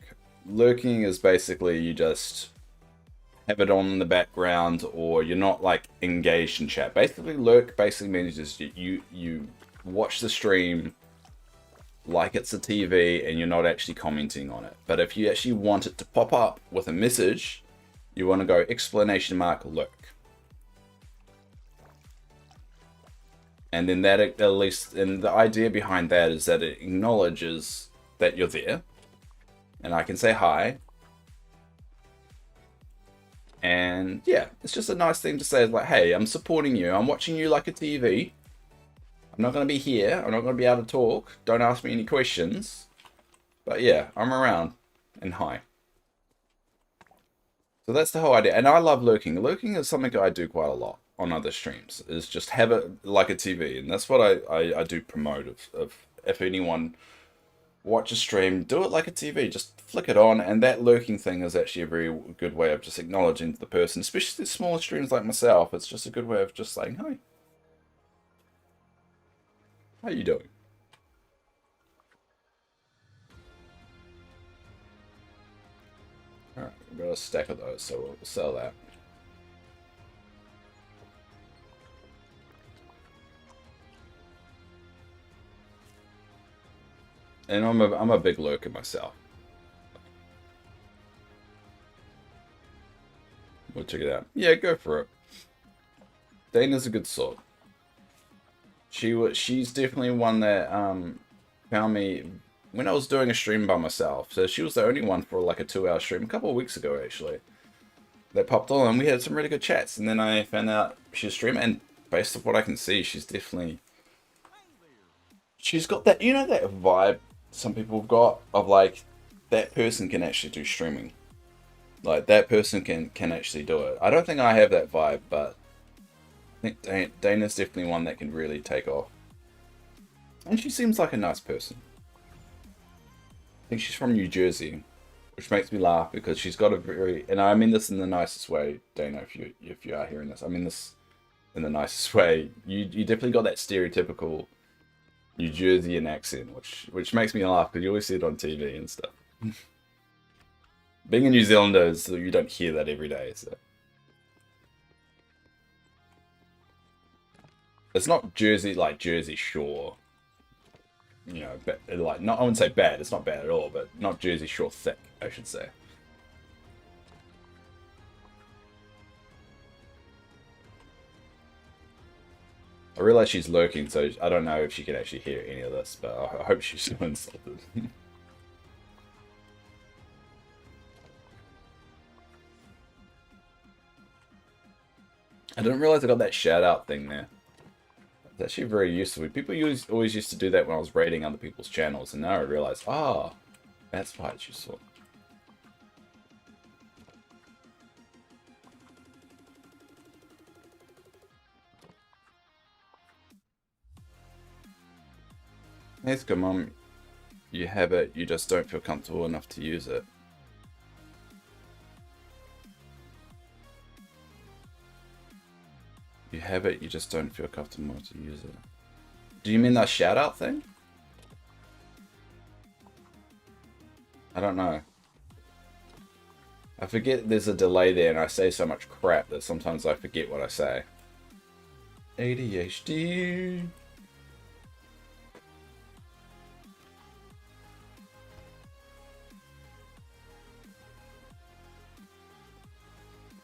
Lurking is basically you just have it on in the background, or you're not like engaged in chat. Basically, lurk basically means just you watch the stream like it's a TV and you're not actually commenting on it. But if you actually want it to pop up with a message, you want to go ! lurk. And then that at least, and the idea behind that is that it acknowledges that you're there, and I can say hi. And yeah, it's just a nice thing to say, like, hey, I'm supporting you. I'm watching you like a TV. I'm not going to be here. I'm not going to be able to talk. Don't ask me any questions. But yeah, I'm around. And hi. So that's the whole idea. And I love lurking. Lurking is something I do quite a lot on other streams. Is just have it like a TV. And that's what I do promote of if anyone watch a stream, do it like a TV. Just flick it on, and that lurking thing is actually a very good way of just acknowledging the person, especially the smaller streams like myself. It's just a good way of just saying, hi. How you doing? Alright, we've got a stack of those, so we'll sell that. And I'm a big lurker myself. We'll check it out. Yeah, go for it. Dana's a good sort. She's definitely one that found me when I was doing a stream by myself. So she was the only one for like a 2-hour stream a couple of weeks ago actually. That popped on and we had some really good chats, and then I found out she's streaming, and based on what I can see, she's got that, you know, that vibe some people have got of like that person can actually do streaming. Like that person can actually do it. I don't think I have that vibe, but I think Dana's definitely one that can really take off. And she seems like a nice person. I think she's from New Jersey, which makes me laugh because she's got a very, and I mean this in the nicest way, Dana, if you are hearing this, I mean this in the nicest way. You definitely got that stereotypical New Jerseyan accent, which makes me laugh because you always see it on TV and stuff. Being a New Zealander, so you don't hear that every day. So it's not Jersey like Jersey Shore, you know, but like not, I wouldn't say bad. It's not bad at all, but not Jersey Shore thick, I should say. I realize she's lurking, so I don't know if she can actually hear any of this, but I hope she's still insulted. I didn't realize I got that shout out thing there. It's actually very useful. People always used to do that when I was raiding other people's channels, and now I realize, that's why it's useful. Let's go, Mum. You have it, you just don't feel comfortable enough to use it. You have it, you just don't feel comfortable to use it. Do you mean that shout out thing? I don't know. I forget there's a delay there and I say so much crap that sometimes I forget what I say. ADHD.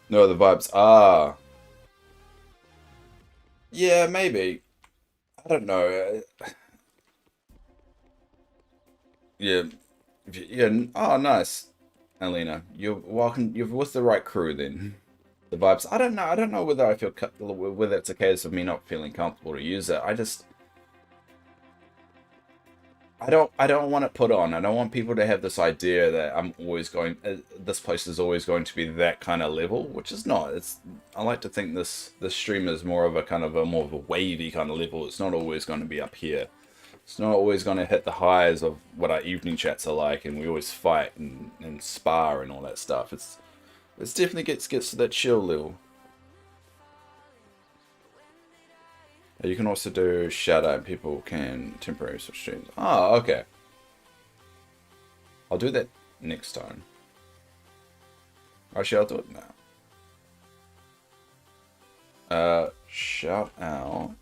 No, the vibes are. Yeah, maybe. I don't know. Yeah. Yeah. Oh, nice. Alina, you're welcome. You're with the right crew then. The vibes. I don't know. I don't know whether I feel whether it's a case of me not feeling comfortable to use it. I don't want it put on. I don't want people to have this idea that I'm always going. This place is always going to be that kind of level, which is not. It's. I like to think this stream is more of a kind of a more of a wavy kind of level. It's not always going to be up here. It's not always going to hit the highs of what our evening chats are like, and we always fight and spar and all that stuff. It's definitely gets to that chill level. You can also do shout out. People can temporarily switch streams. Oh, okay. I'll do that next time. Actually, I'll do it now. Shout out.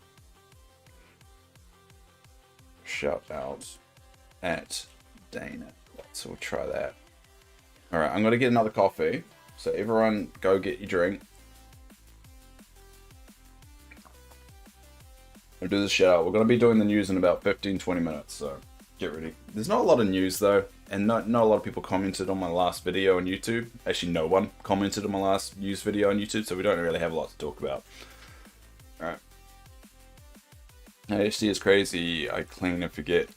Shout out at Dana. So we'll try that. Alright, I'm going to get another coffee. So everyone go get your drink. We'll do the shout out. We're going to be doing the news in about 15-20 minutes, so get ready. There's not a lot of news though, and not a lot of people commented on my last video on YouTube. Actually, no one commented on my last news video on YouTube, so we don't really have a lot to talk about. Alright. HD is crazy. I clean and forget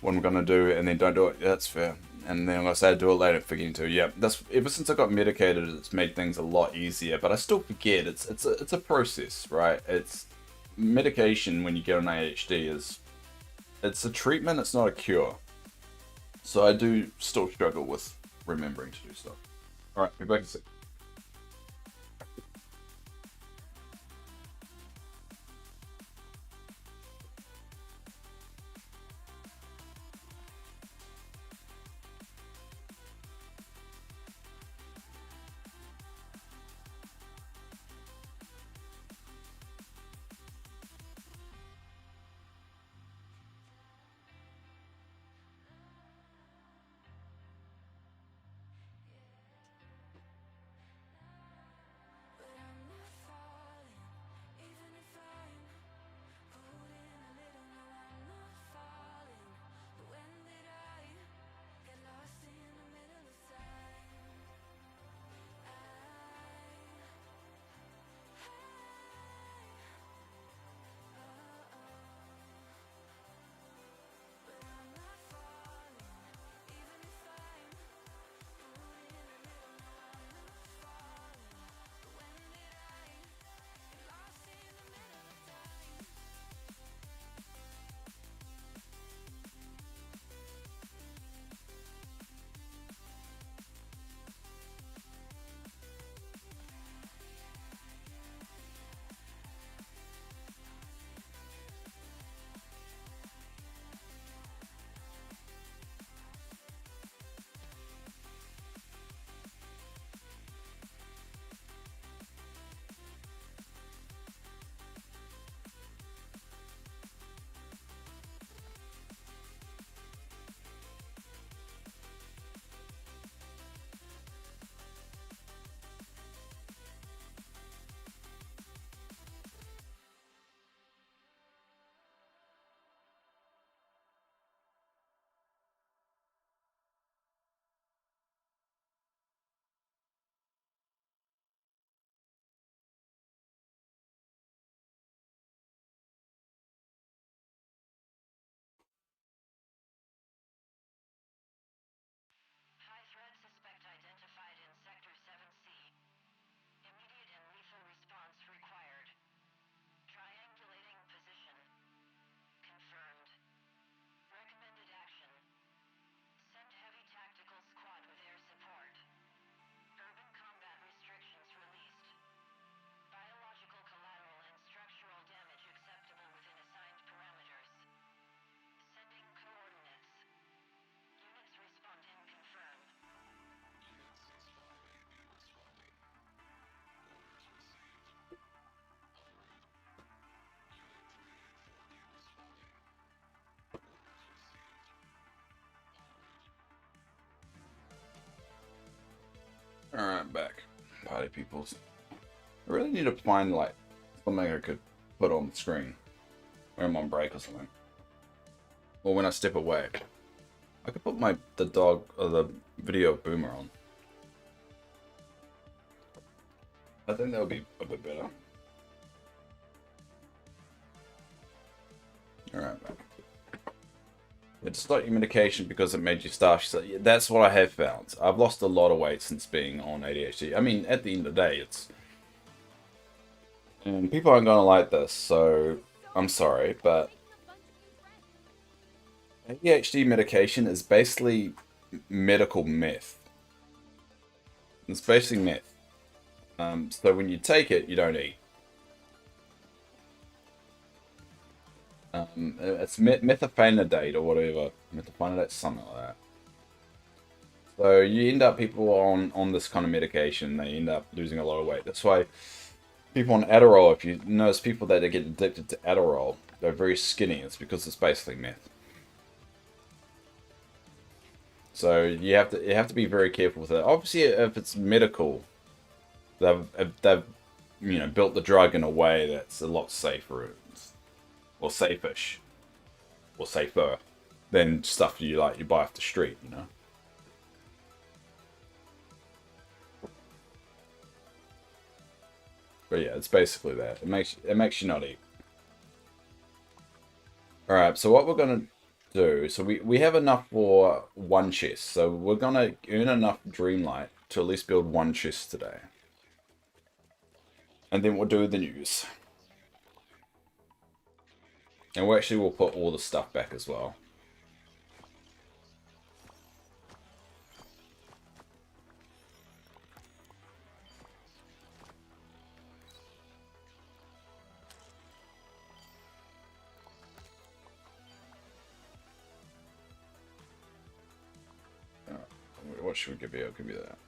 what I'm going to do and then don't do it. Yeah, that's fair. And then I say I do it later, forgetting to. Yeah, that's ever since I got medicated, it's made things a lot easier. But I still forget. It's a process, right? It's medication when you get on ADHD it's a treatment. It's not a cure. So I do still struggle with remembering to do stuff. All right, be back in a sec. Alright, back. Party peoples. I really need to find, like, something I could put on the screen when I'm on break or something. Or when I step away. I could put the dog or the video of Boomer on. I think that would be a bit better. Alright, back. It's not your medication because it made you starve. She said, yeah, that's what I have found. I've lost a lot of weight since being on ADHD. I mean, at the end of the day, it's... And people aren't going to like this, so I'm sorry, but... ADHD medication is basically medical meth. It's basically meth. So when you take it, you don't eat. It's methylphenidate or whatever. Methylphenidate, something like that. So you end up, people on this kind of medication, they end up losing a lot of weight. That's why people on Adderall, if you notice people that get addicted to Adderall, they're very skinny. It's because it's basically meth. So you have to be very careful with it. Obviously, if it's medical, they've built the drug in a way that's a lot safer. Or safe-ish, or safer than stuff you buy off the street, you know. But yeah, it's basically that. It makes you not eat. All right, so what we're gonna do? So we have enough for one chest, so we're gonna earn enough Dreamlight to at least build one chest today, and then we'll do the news. And we'll put all the stuff back as well. What should we give you? I'll give you that.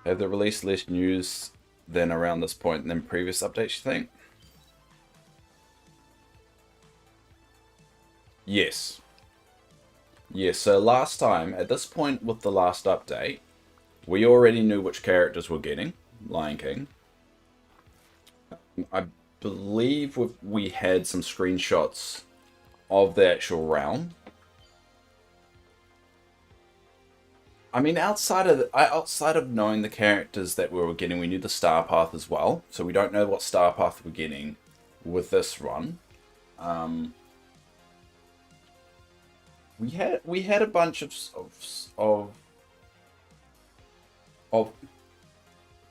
Have they released less news than around this point than previous updates, you think? Yes. Yes, so last time, at this point with the last update, we already knew which characters we're getting. Lion King. I believe we had some screenshots of the actual realm. I mean, outside of knowing the characters that we were getting, we knew the star path as well. So we don't know what star path we're getting with this run. We had a bunch of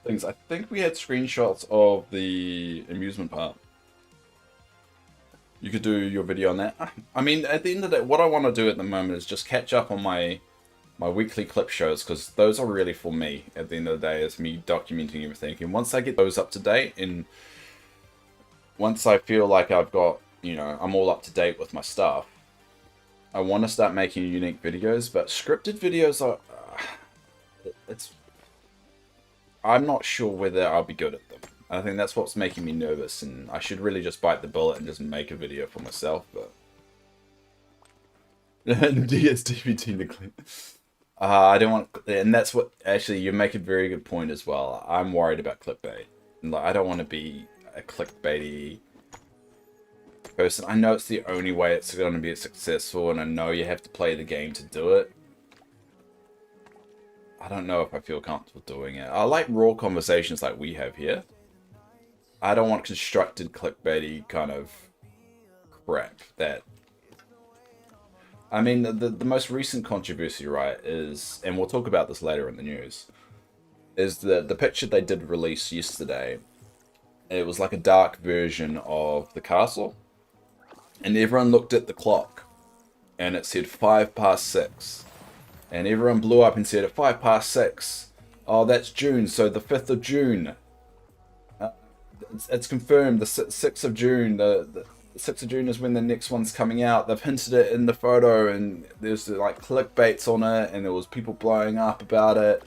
things. I think we had screenshots of the amusement park. You could do your video on that. I mean, at the end of the day, what I want to do at the moment is just catch up on my weekly clip shows, because those are really for me at the end of the day. It's me documenting everything, and once I get those up to date, and once I feel like I've got, I'm all up to date with my stuff, I want to start making unique videos. But scripted videos are I'm not sure whether I'll be good at them. I think that's what's making me nervous, and I should really just bite the bullet and just make a video for myself. But DSDVT to clip. I don't want, and that's what, actually, you make a very good point as well. I'm worried about clickbait. Like, I don't want to be a clickbaity person. I know it's the only way it's going to be successful, and I know you have to play the game to do it. I don't know if I feel comfortable doing it. I like raw conversations like we have here. I don't want constructed clickbaity kind of crap that... I mean, the most recent controversy, right, is, and we'll talk about this later in the news, is the picture they did release yesterday. It was like a dark version of the castle, and everyone looked at the clock, and it said 6:05, and everyone blew up and said, at 6:05, oh, that's June, so the 5th of June, it's confirmed, the 6th of June, the 6th of June is when the next one's coming out. They've hinted it in the photo, and there's like clickbaits on it, and there was people blowing up about it.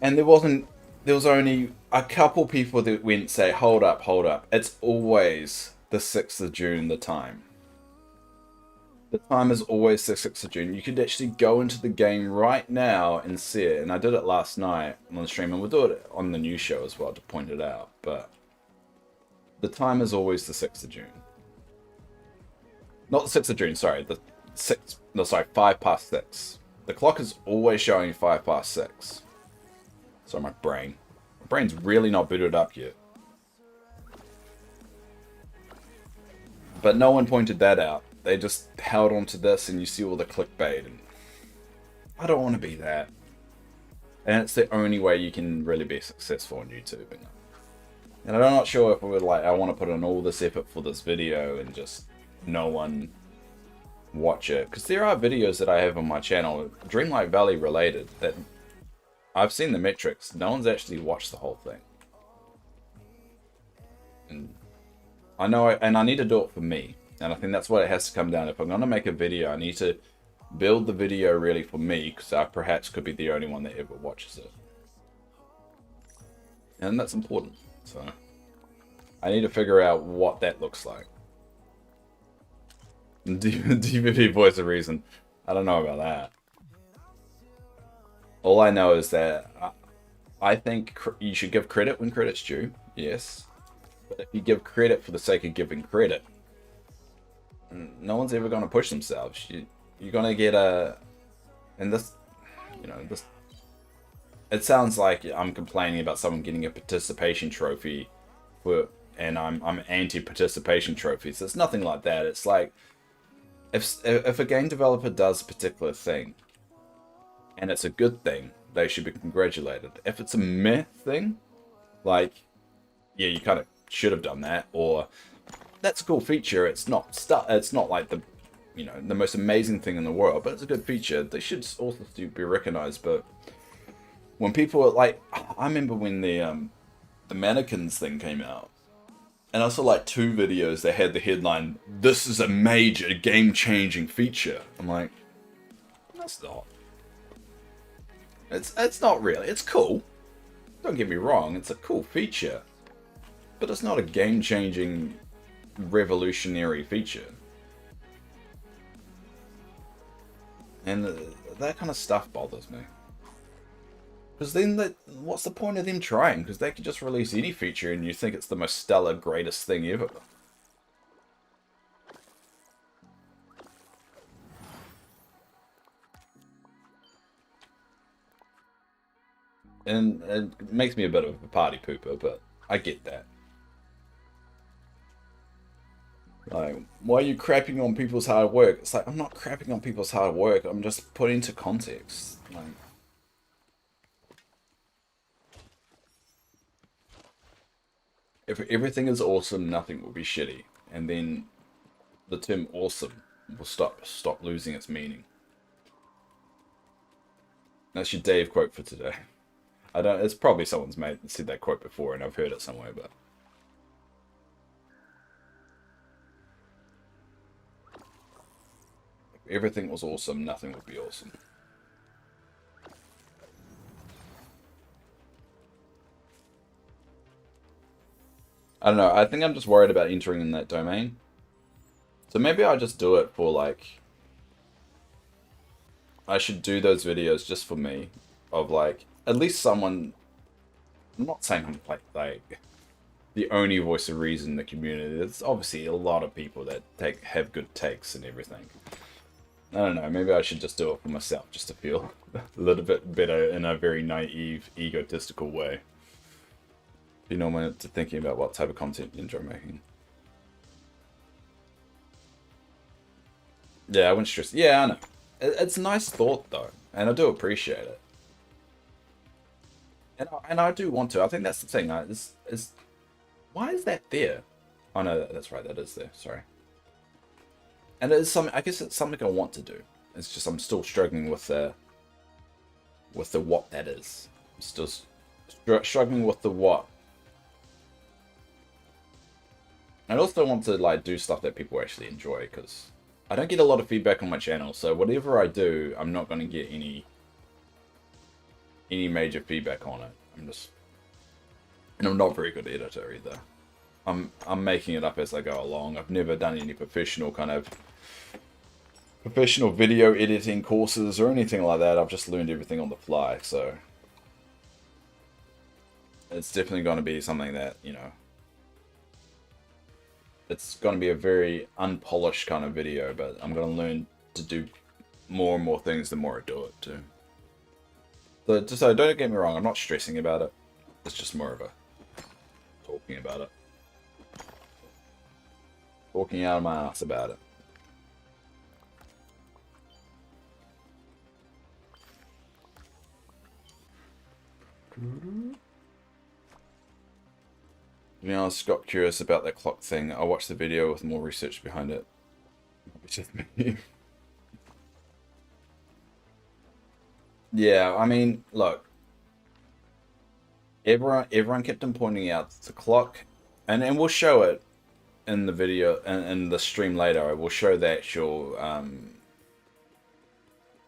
And there was only, a couple people that went and say, hold up. It's always the 6th of June, the time. The time is always the 6th of June. You could actually go into the game right now and see it. And I did it last night on the stream, and we'll do it on the news show as well to point it out. But the time is always the 6th of June. Not the 6th of June, sorry. The 6th, no, sorry, 5 past 6. The clock is always showing 5 past 6. Sorry, my brain's really not booted up yet. But no one pointed that out. They just held on to this, and you see all the clickbait, and I don't want to be that. And it's the only way you can really be successful on YouTube. And I'm not sure if I want to put in all this effort for this video and just no one watch it. Because there are videos that I have on my channel, Dreamlight Valley related, that I've seen the metrics. No one's actually watched the whole thing. And I know, and I need to do it for me. And I think that's what it has to come down. If I'm going to make a video, I need to build the video really for me, because I perhaps could be the only one that ever watches it. And that's important. So I need to figure out what that looks like. DVD voice of reason. I don't know about that. All I know is that I think you should give credit when credit's due. Yes. But if you give credit for the sake of giving credit, no one's ever going to push themselves. You're going to get a... And this... You know, this... It sounds like I'm complaining about someone getting a participation trophy for... And I'm anti-participation trophies. It's nothing like that. It's like... If a game developer does a particular thing, and it's a good thing, they should be congratulated. If it's a meh thing, like... Yeah, you kind of should have done that, or... That's a cool feature. It's not like the, you know, the most amazing thing in the world, but it's a good feature. They should also be recognized. But when people are like, I remember when the mannequins thing came out, and I saw like 2 videos that had the headline, "This is a major game-changing feature." I'm like, that's not. It's not really. It's cool. Don't get me wrong. It's a cool feature, but it's not a game-changing, revolutionary feature. And that kind of stuff bothers me. Because then, what's the point of them trying? Because they could just release any feature and you think it's the most stellar, greatest thing ever. And it makes me a bit of a party pooper, but I get that. Like, why are you crapping on people's hard work? It's like, I'm not crapping on people's hard work. I'm just putting into context. Like, if everything is awesome, nothing will be shitty. And then the term awesome will stop losing its meaning. That's your Dave quote for today. It's probably someone's said that quote before and I've heard it somewhere, but... If everything was awesome, nothing would be awesome. I don't know, I think I'm just worried about entering in that domain. So maybe I'll just do it for like... I should do those videos just for me. Of like, at least someone... I'm not saying I'm like the only voice of reason in the community. There's obviously a lot of people that have good takes and everything. I don't know, maybe I should just do it for myself, just to feel a little bit better in a very naive, egotistical way. You know, when to thinking about what type of content you enjoy making. Yeah, I wouldn't stress. Yeah, I know. It's a nice thought, though, and I do appreciate it. And I do want to. I think that's the thing. Why is that there? Oh, no, that's right. That is there. Sorry. And it is something, I guess it's something I want to do. It's just I'm still struggling with the what that is. I'm still struggling with the what. I also want to like do stuff that people actually enjoy, because I don't get a lot of feedback on my channel. So whatever I do, I'm not going to get any major feedback on it. I'm just And I'm not a very good editor either. I'm making it up as I go along. I've never done any professional video editing courses or anything like that. I've just learned everything on the fly, so it's definitely going to be something that, you know, it's going to be a very unpolished kind of video, but I'm going to learn to do more and more things the more I do it too. So don't get me wrong, I'm not stressing about it. It's just more of a talking about it. Talking out of my ass about it. You know, I was got curious about that clock thing. I watched the video with more research behind it. Which is me. Yeah, I mean, look. Everyone kept on pointing out the clock, and we'll show it in the video and in the stream later. I will show the actual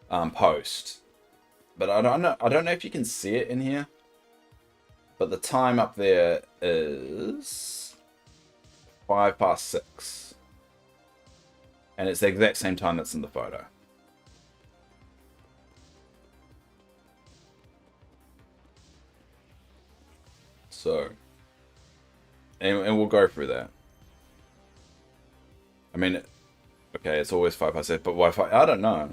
post. But I don't know if you can see it in here. But the time up there is 6:05. And it's the exact same time that's in the photo. So, and we'll go through that. I mean, okay, it's always 6:05, but Wi-Fi, I don't know.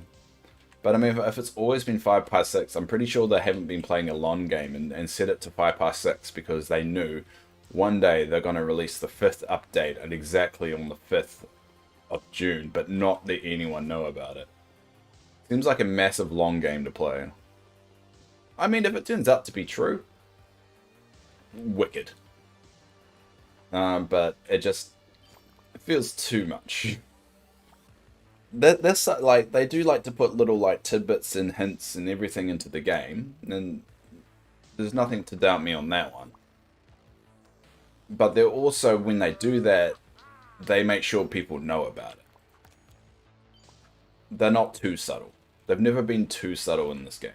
But I mean, if it's always been 6:05, I'm pretty sure they haven't been playing a long game and set it to 6:05 because they knew one day they're going to release the 5th update at exactly on the 5th of June, but not let anyone know about it. Seems like a massive long game to play. I mean, if it turns out to be true, wicked. But it feels too much. That's like, they do like to put little like tidbits and hints and everything into the game, and there's nothing to doubt me on that one. But they're also, when they do that, they make sure people know about it. They're not too subtle. They've never been too subtle in this game.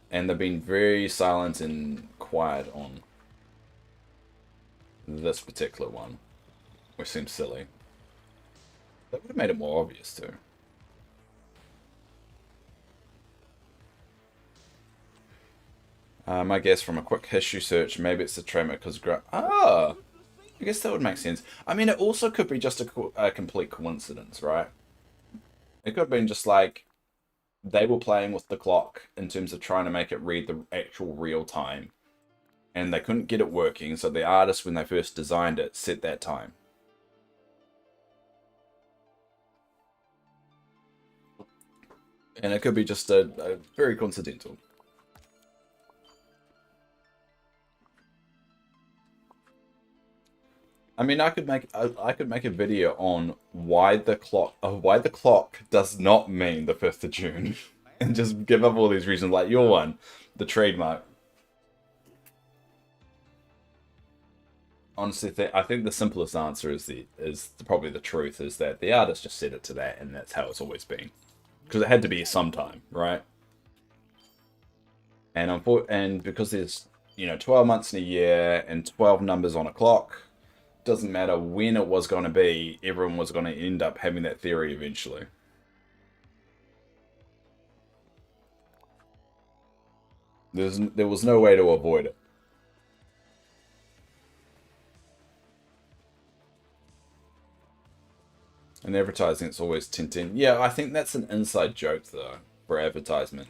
And they've been very silent and quiet on this particular one, which seems silly. That would have made it more obvious too. My guess from a quick history search, maybe it's the trademark because I guess that would make sense. I mean, it also could be just a complete coincidence, right? It could have been just like they were playing with the clock in terms of trying to make it read the actual real time, and they couldn't get it working, so the artist, when they first designed it, set that time. And it could be just a very coincidental. I mean, I could make a video on why the clock does not mean the 5th of June, and just give up all these reasons, like your one, the trademark. Honestly, I think the simplest answer is probably the truth, is that the artist just set it to that, and that's how it's always been, because it had to be sometime, right? And because there's 12 months in a year and 12 numbers on a clock. Doesn't matter when it was going to be, everyone was going to end up having that theory eventually. There was no way to avoid it. In advertising, it's always Tintin. Yeah, I think that's an inside joke, though, for advertisement.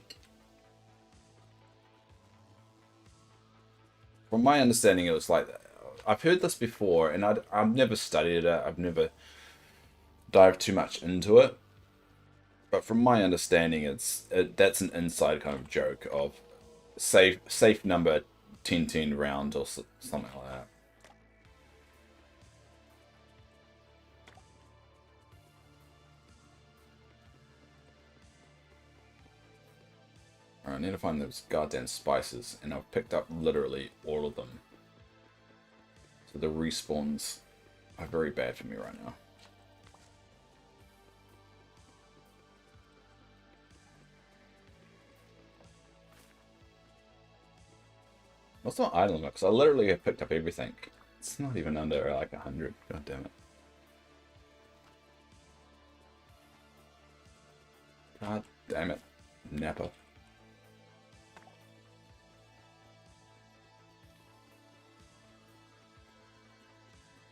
From my understanding, it was like that. I've heard this before, and I've never studied it. I've never dived too much into it. But from my understanding, that's an inside kind of joke of safe number 1010 round or something like that. Alright, I need to find those goddamn spices, and I've picked up literally all of them. So the respawns are very bad for me right now. Well, it's not idle because I literally have picked up everything. It's not even under like 100. God damn it. God damn it. Nappa.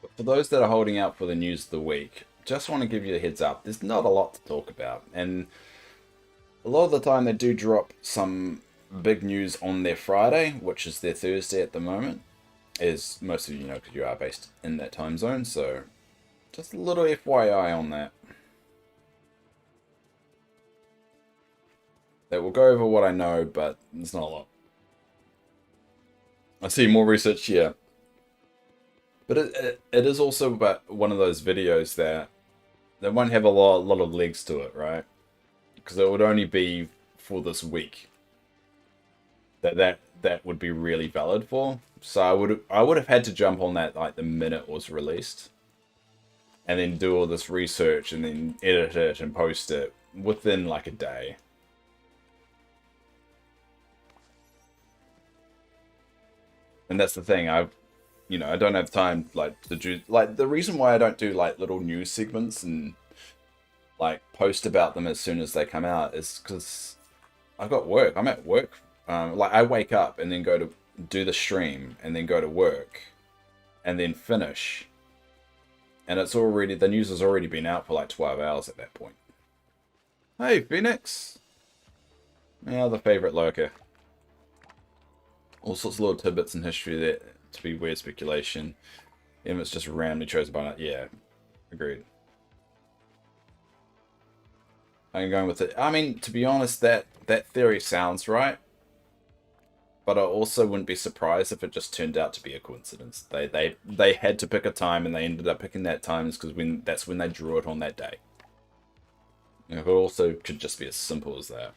But for those that are holding out for the news of the week, just want to give you a heads up. There's not a lot to talk about. And a lot of the time they do drop some big news on their Friday, which is their Thursday at the moment. As most of you know, because you are based in that time zone. So just a little FYI on that. That will go over what I know, but it's not a lot. I see more research here. But it is also about one of those videos that won't have a lot of legs to it, right? Because it would only be for this week that would be really valid for. So I would have had to jump on that like the minute it was released, and then do all this research and then edit it and post it within like a day. And that's the thing. I don't have time like to do like the reason why I don't do like little news segments and like post about them as soon as they come out is because I've got work. I'm at work. Like I wake up and then go to do the stream and then go to work and then finish. And the news has already been out for like 12 hours at that point. Hey, Phoenix. Yeah, the favorite lurker. All sorts of little tidbits in history that to be weird speculation. And it's just randomly chosen by it. Yeah, agreed. I'm going with it. I mean, to be honest, that theory sounds right. But I also wouldn't be surprised if it just turned out to be a coincidence. They had to pick a time and they ended up picking that time because that's when they drew it on that day. It also could just be as simple as that.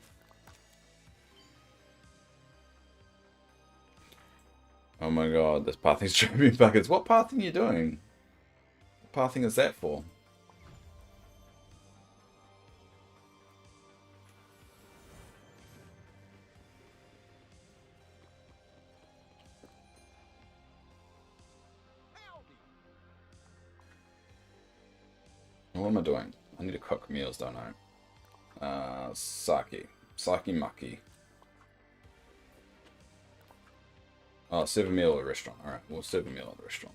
Oh my god, this pathing's driving me backwards. What pathing are you doing? What pathing is that for? What am I doing? I need to cook meals, don't I? Sake. Sake maki. Oh, serve a meal at a restaurant. Alright, we'll serve a meal at the restaurant.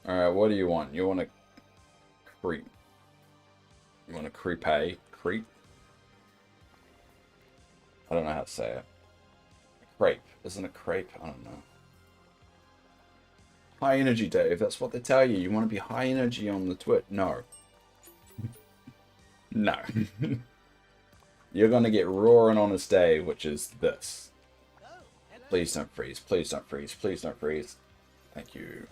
Alright, what do you want? You want a creep? You want a crepe? Creep? I don't know how to say it. Crepe. Isn't a crepe? I don't know. High energy, Dave. That's what they tell you. You want to be high energy on the twit? No. No. You're going to get roaring on this day, which is this. Please don't freeze. Please don't freeze. Please don't freeze. Thank you.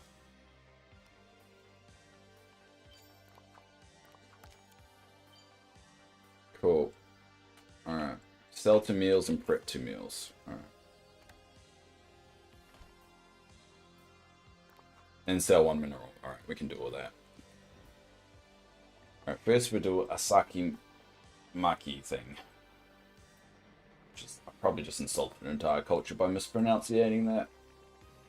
Cool. Alright. Sell 2 meals and prep 2 meals. Alright. And sell 1 mineral. Alright, we can do all that. Alright, first we do a sake maki thing. I probably just insulted an entire culture by mispronouncing that.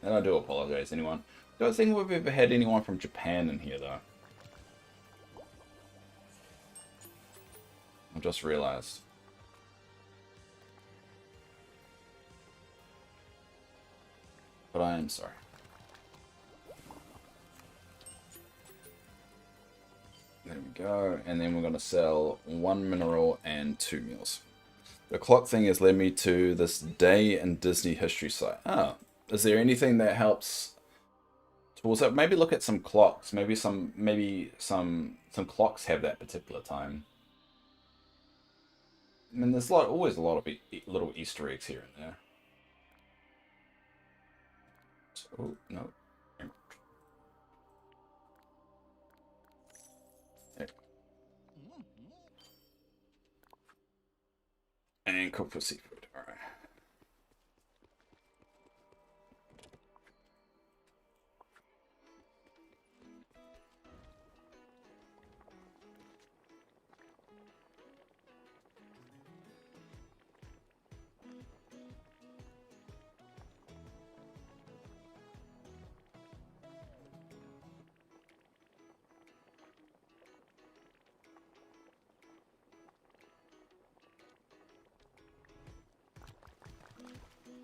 And I do apologize, anyone. I don't think we've ever had anyone from Japan in here, though. I just realized. But I am sorry. There we go. And then we're going to sell 1 mineral and 2 meals. The clock thing has led me to this day in Disney history site. Oh, is there anything that helps towards that? Maybe look at some clocks. Maybe some clocks have that particular time. I mean, there's always a lot of little Easter eggs here and there. Oh no. And cook for seafood. All right.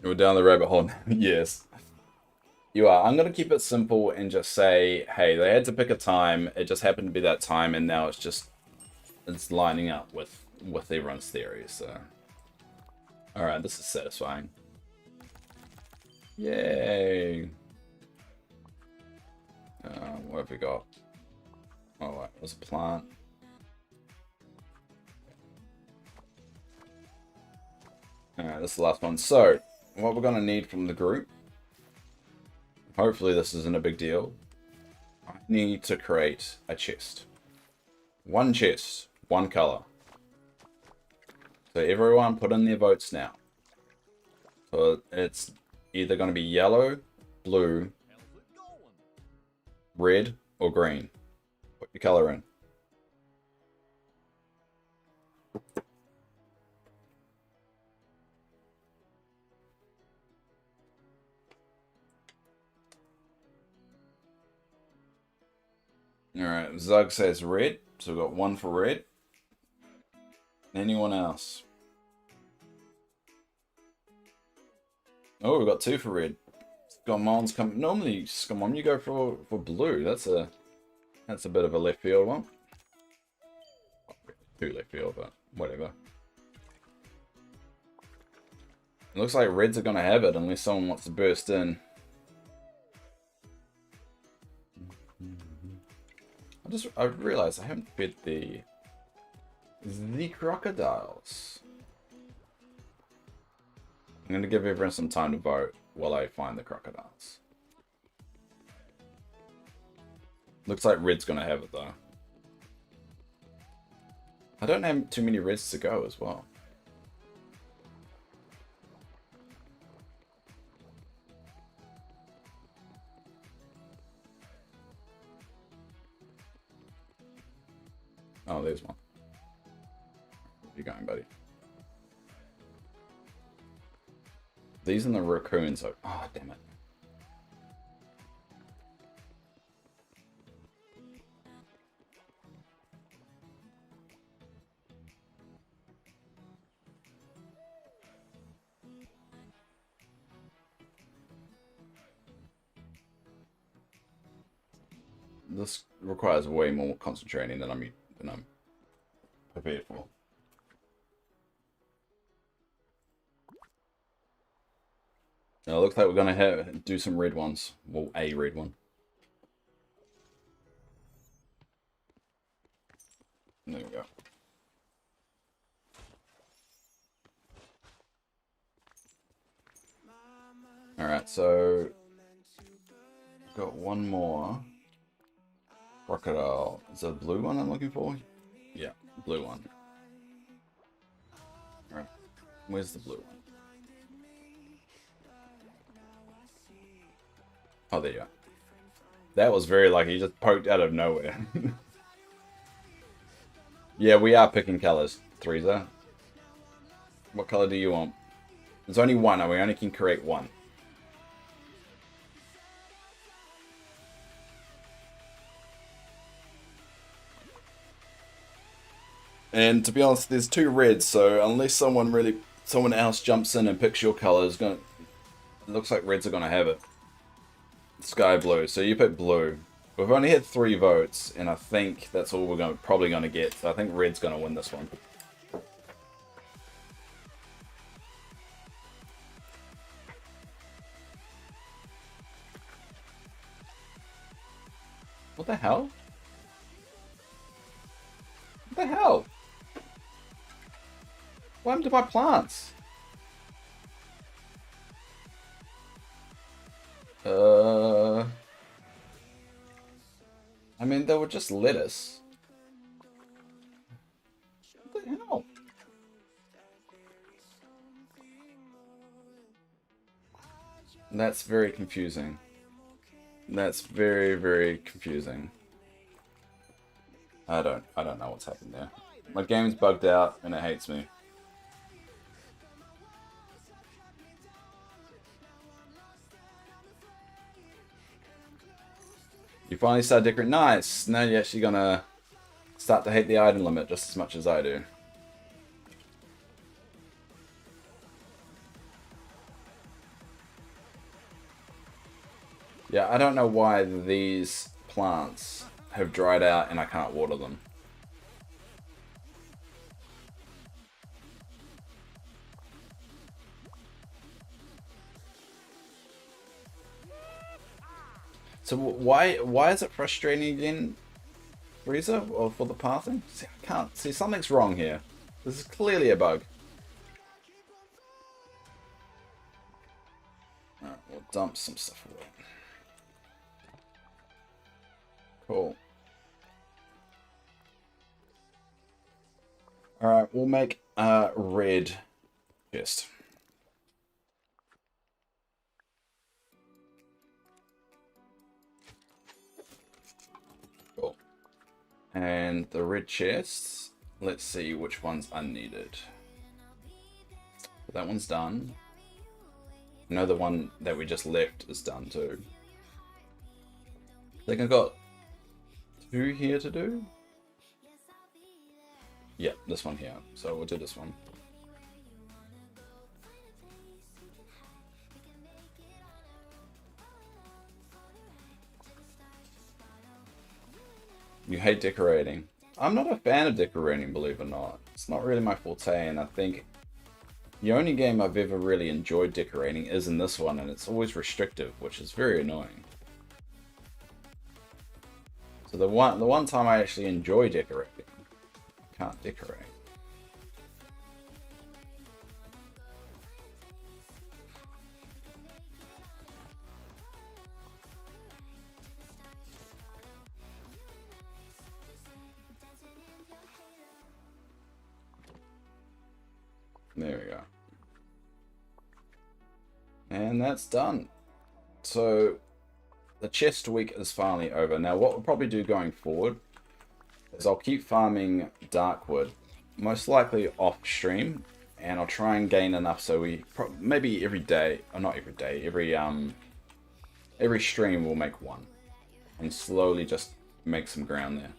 We're down the rabbit hole. Yes. You are. I'm going to keep it simple and just say, hey, they had to pick a time. It just happened to be that time, and now it's lining up with everyone's theory. So, all right, this is satisfying. Yay! What have we got? Oh, right, there's a plant. All right, this is the last one. So, what we're going to need from the group. Hopefully this isn't a big deal. I need to create a chest. One chest, one color. So everyone put in their votes now. So it's either going to be yellow, blue, red, or green. Put your color in. Alright, Zug says red, so we've got one for red. Anyone else? Oh, we've got two for red. Scomon's come. Normally, Scamon, you go for blue. That's a bit of a left field one. Too left field, but whatever. It looks like reds are gonna have it unless someone wants to burst in. I realized I haven't fed the crocodiles. I'm gonna give everyone some time to vote while I find the crocodiles. Looks like red's gonna have it though. I don't have too many reds to go as well. Oh, there's one. Where you going, buddy? These and the raccoons are... Oh, damn it. This requires way more concentrating than I'm prepared for. Now, it looks like we're gonna do some red ones. Well, a red one. There we go. Alright, so got one more. Crocodile. Is that a blue one I'm looking for? Yeah, blue one. Alright. Where's the blue one? Oh, there you go. That was very lucky. He just poked out of nowhere. Yeah, we are picking colors, Teresa. What color do you want? There's only one, and we only can create one. And to be honest, there's two reds, so unless someone else jumps in and picks your color, it looks like reds are gonna have it. Sky blue, so you pick blue. We've only had 3 votes, and I think that's all we're probably gonna get. So I think red's gonna win this one. What the hell? What the hell? What happened to my plants? I mean, they were just lettuce. What the hell? That's very confusing. That's very, very confusing. I don't know what's happened there. My game's bugged out and it hates me. You finally started decorating. Nice! Now you're actually gonna start to hate the item limit just as much as I do. Yeah, I don't know why these plants have dried out and I can't water them. So why is it frustrating again, Frieza, or for the pathing? See, I can't see, something's wrong here. This is clearly a bug. Alright, we'll dump some stuff away. Cool. Alright, we'll make a red chest. Cool. And the red chests, let's see which ones are needed. That one's done. I know the one that we just left is done too. I think I got 2 here to do. Yeah, this one here. So we'll do this one. You hate decorating. I'm not a fan of decorating, believe it or not. It's not really my forte, and I think the only game I've ever really enjoyed decorating is in this one, and it's always restrictive, which is very annoying. So the one time I actually enjoy decorating, I can't decorate. There we go. And that's done. So the chest week is finally over. Now what we'll probably do going forward is I'll keep farming Darkwood, most likely off stream, and I'll try and gain enough so we maybe every day, or not every day, every stream we'll make one, and slowly just make some ground there.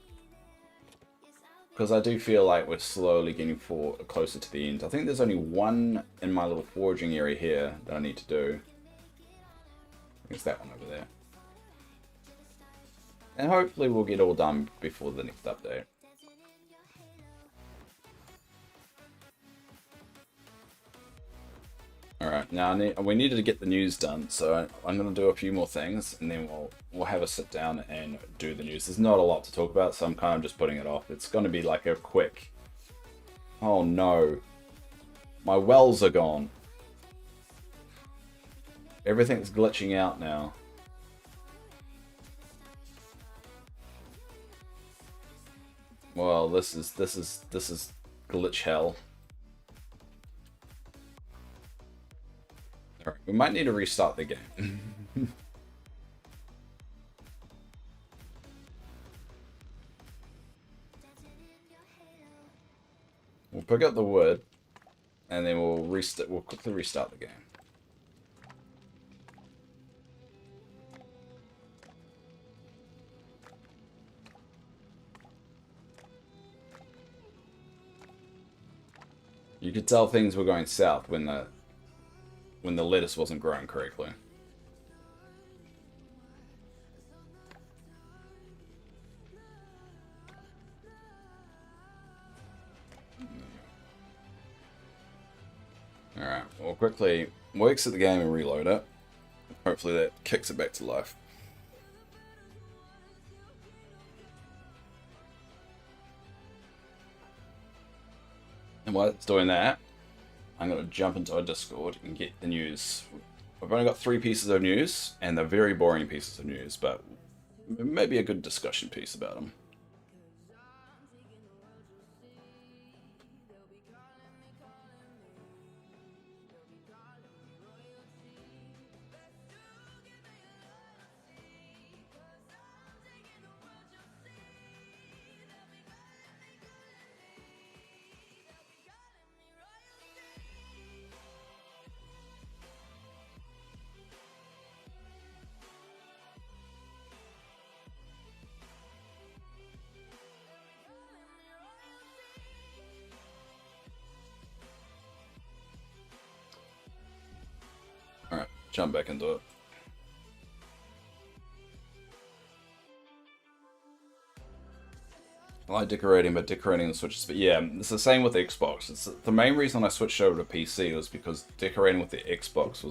Because I do feel like we're slowly getting closer to the end. I think there's only one in my little foraging area here that I need to do. I think it's that one over there. And hopefully we'll get all done before the next update. Alright, now we needed to get the news done, so I'm going to do a few more things, and then we'll have a sit down and do the news. There's not a lot to talk about, so I'm kind of just putting it off. It's going to be like a quick... Oh no. My wells are gone. Everything's glitching out now. Well, this is glitch hell. Alright, we might need to restart the game. We'll pick up the wood, and then we'll quickly restart the game. You could tell things were going south when the lettuce wasn't growing correctly. Alright, we'll exit the game and reload it. Hopefully that kicks it back to life. And while it's doing that, I'm going to jump into our Discord and get the news. I've only got 3 pieces of news, and they're very boring pieces of news, but maybe a good discussion piece about them. Alright, jump back into it. I like decorating, but decorating the Switch is... But yeah, it's the same with the Xbox. It's the main reason I switched over to PC was because decorating with the Xbox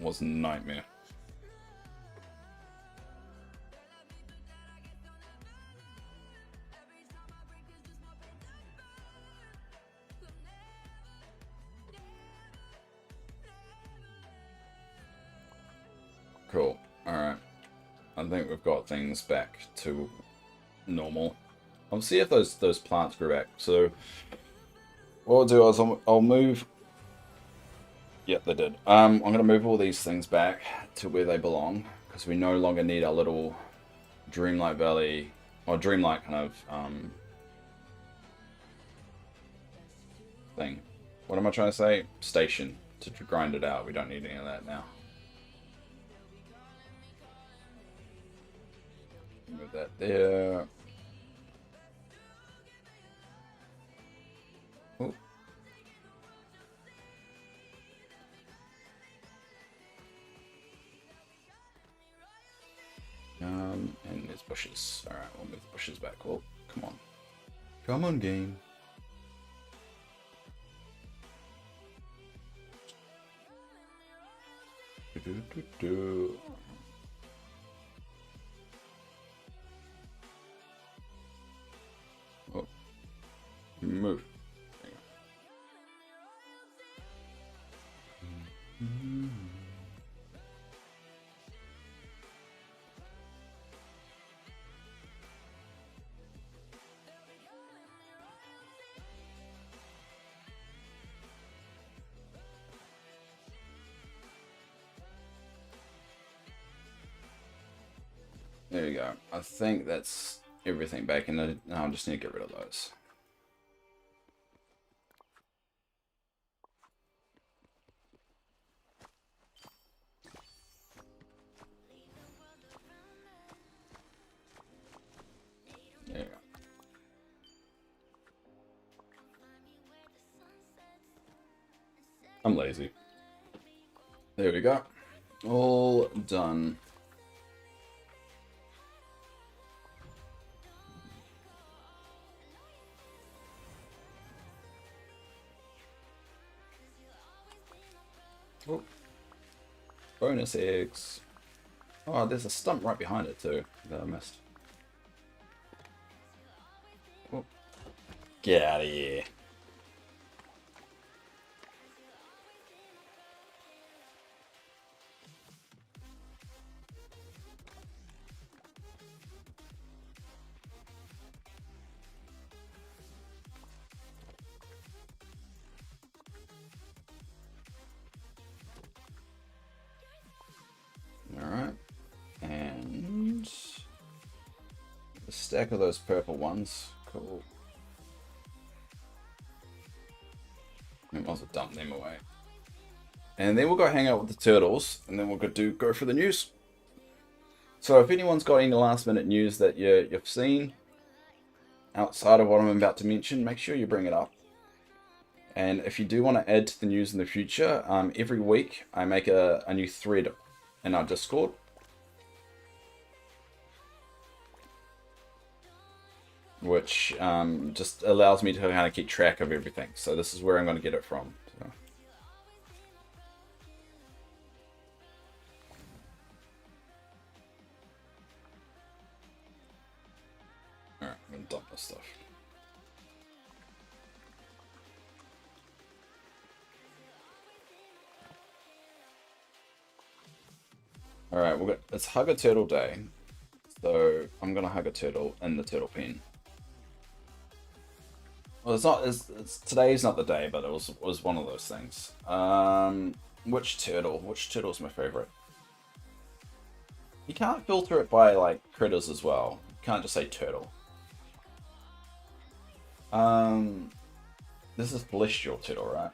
was a nightmare. Cool. Alright. I think we've got things back to normal. I'll see if those plants grew back. So what I'll do is I'll move... Yep, they did. I'm going to move all these things back to where they belong, because we no longer need our little Dreamlight Valley, or Dreamlight kind of thing. What am I trying to say? Station to grind it out. We don't need any of that now. Move that there. Oh. And there's bushes. Alright, we'll move the bushes back. Well, come on. Come on, game. Do. Oh. Move. There you go. I think that's everything back in the... No, I just need to get rid of those. There you go. I'm lazy. There we go. All done. Oh. Bonus eggs. Oh, there's a stump right behind it too that I missed. Oh. Get out of here. Alright. And a stack of those purple ones. Cool. We might as well dump them away. And then we'll go hang out with the turtles, and then we'll go for the news. So if anyone's got any last minute news that you've seen outside of what I'm about to mention, make sure you bring it up. And if you do want to add to the news in the future, every week I make a new thread in our Discord. Which just allows me to kind of keep track of everything. So this is where I'm going to get it from. So. Alright, I'm going to dump this stuff. Alright, it's Hug a Turtle Day. So I'm going to hug a turtle in the turtle pen. Well, today's not the day, but it was one of those things. Which turtle? Which turtle's my favorite? You can't filter it by like critters as well. You can't just say turtle. This is celestial turtle, right?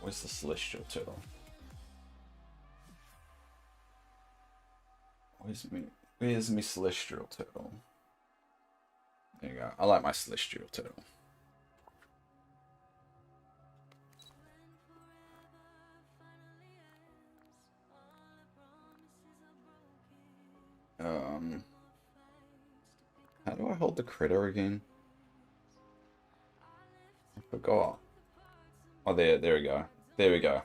Where's the celestial turtle? Where's me celestial turtle? There you go. I like my celestial turtle. How do I hold the critter again? I forgot. Oh, there we go. There we go.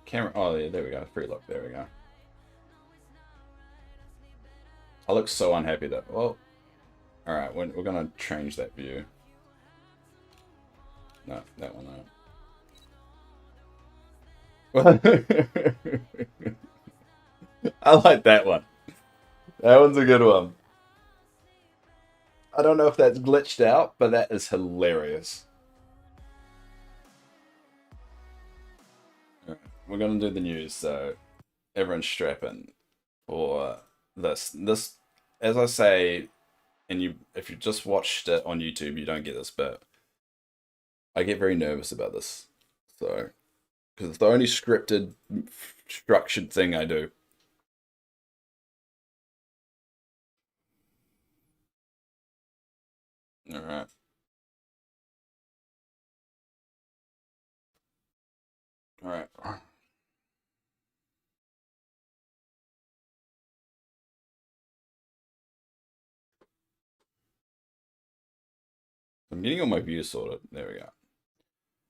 Camera. Oh, yeah, there we go. Free look. There we go. I look so unhappy that. Well, all right. We're gonna change that view. No, that one. No. I like that one. That one's a good one. I don't know if that's glitched out, but that is hilarious. Alright, we're gonna do the news, so everyone strap in for this. This, as I say, and if you just watched it on YouTube, you don't get this bit. I get very nervous about this, so because it's the only scripted, structured thing I do. All right. All right. I'm getting all my views sorted. There we go.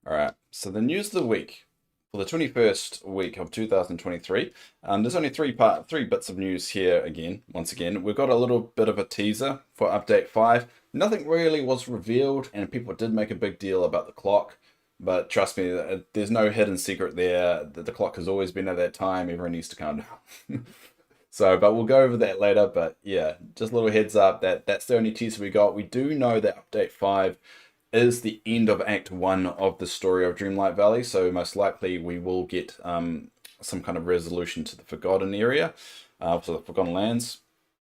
All right. So the news of the week for the 21st week of 2023. There's only three bits of news here again. Once again, we've got a little bit of a teaser for update 5. Nothing really was revealed, and people did make a big deal about the clock. But trust me, there's no hidden secret there. The clock has always been at that time. Everyone needs to calm down. So, but we'll go over that later. But yeah, just a little heads up that that's the only teaser we got. We do know that update 5 is the end of Act 1 of the story of Dreamlight Valley. So most likely we will get some kind of resolution to the Forgotten area, for the Forgotten Lands.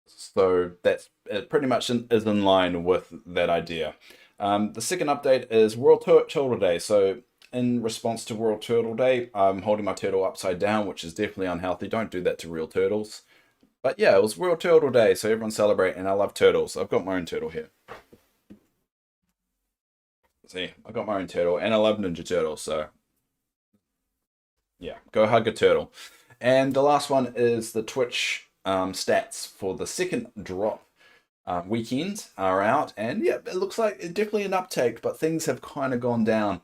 So that's it pretty much is in line with that idea. The second update is World Turtle Day. So in response to World Turtle Day, I'm holding my turtle upside down, which is definitely unhealthy. Don't do that to real turtles. But yeah, it was World Turtle Day, so everyone celebrate, and I love turtles. I've got my own turtle here. See, I've got my own turtle, and I love Ninja Turtles, so yeah, go hug a turtle. And the last one is the Twitch stats for the second drop weekend are out, and yeah, it looks like definitely an uptake, but things have kind of gone down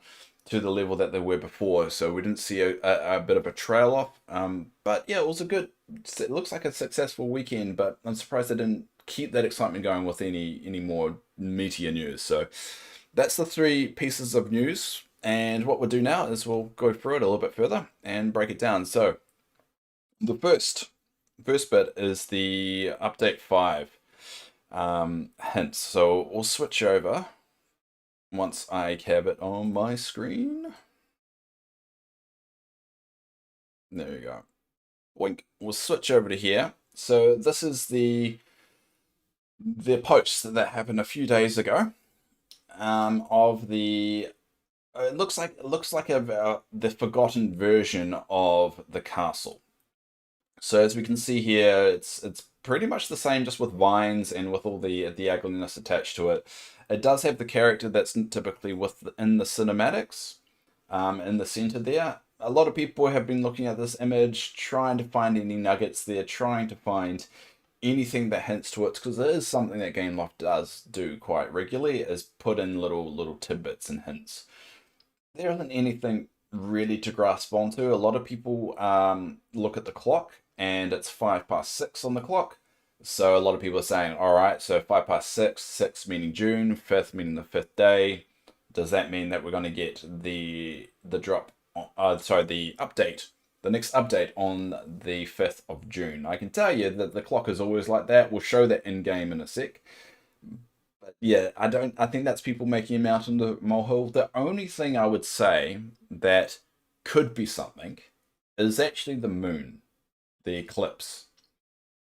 to the level that they were before, so we didn't see a bit of a trail off. But yeah, it was it looks like a successful weekend, but I'm surprised they didn't keep that excitement going with any more meatier news. So that's the 3 pieces of news, and what we'll do now is we'll go through it a little bit further and break it down. So the first bit is the update 5 hints. So we'll switch over once I have it on my screen. There you go. Wink. We'll switch over to here. So this is the post that happened a few days ago. Of the it looks like the forgotten version of the castle. So as we can see here, it's pretty much the same, just with vines and with all the ugliness attached to it. It does have the character that's typically in the cinematics, in the center there. A lot of people have been looking at this image, trying to find any nuggets there, trying to find anything that hints to it, because it is something that Gameloft does do quite regularly, is put in little tidbits and hints. There isn't anything really to grasp onto. A lot of people look at the clock, and it's 6:05 on the clock. So a lot of people are saying, all right, so 6:05, 6 meaning June, 5th meaning the 5th day. Does that mean that we're going to get the drop? The update. The next update on the 5th of June. I can tell you that the clock is always like that. We'll show that in game in a sec. But yeah, I think that's people making a mountain to molehill. The only thing I would say that could be something is actually the moon, the eclipse,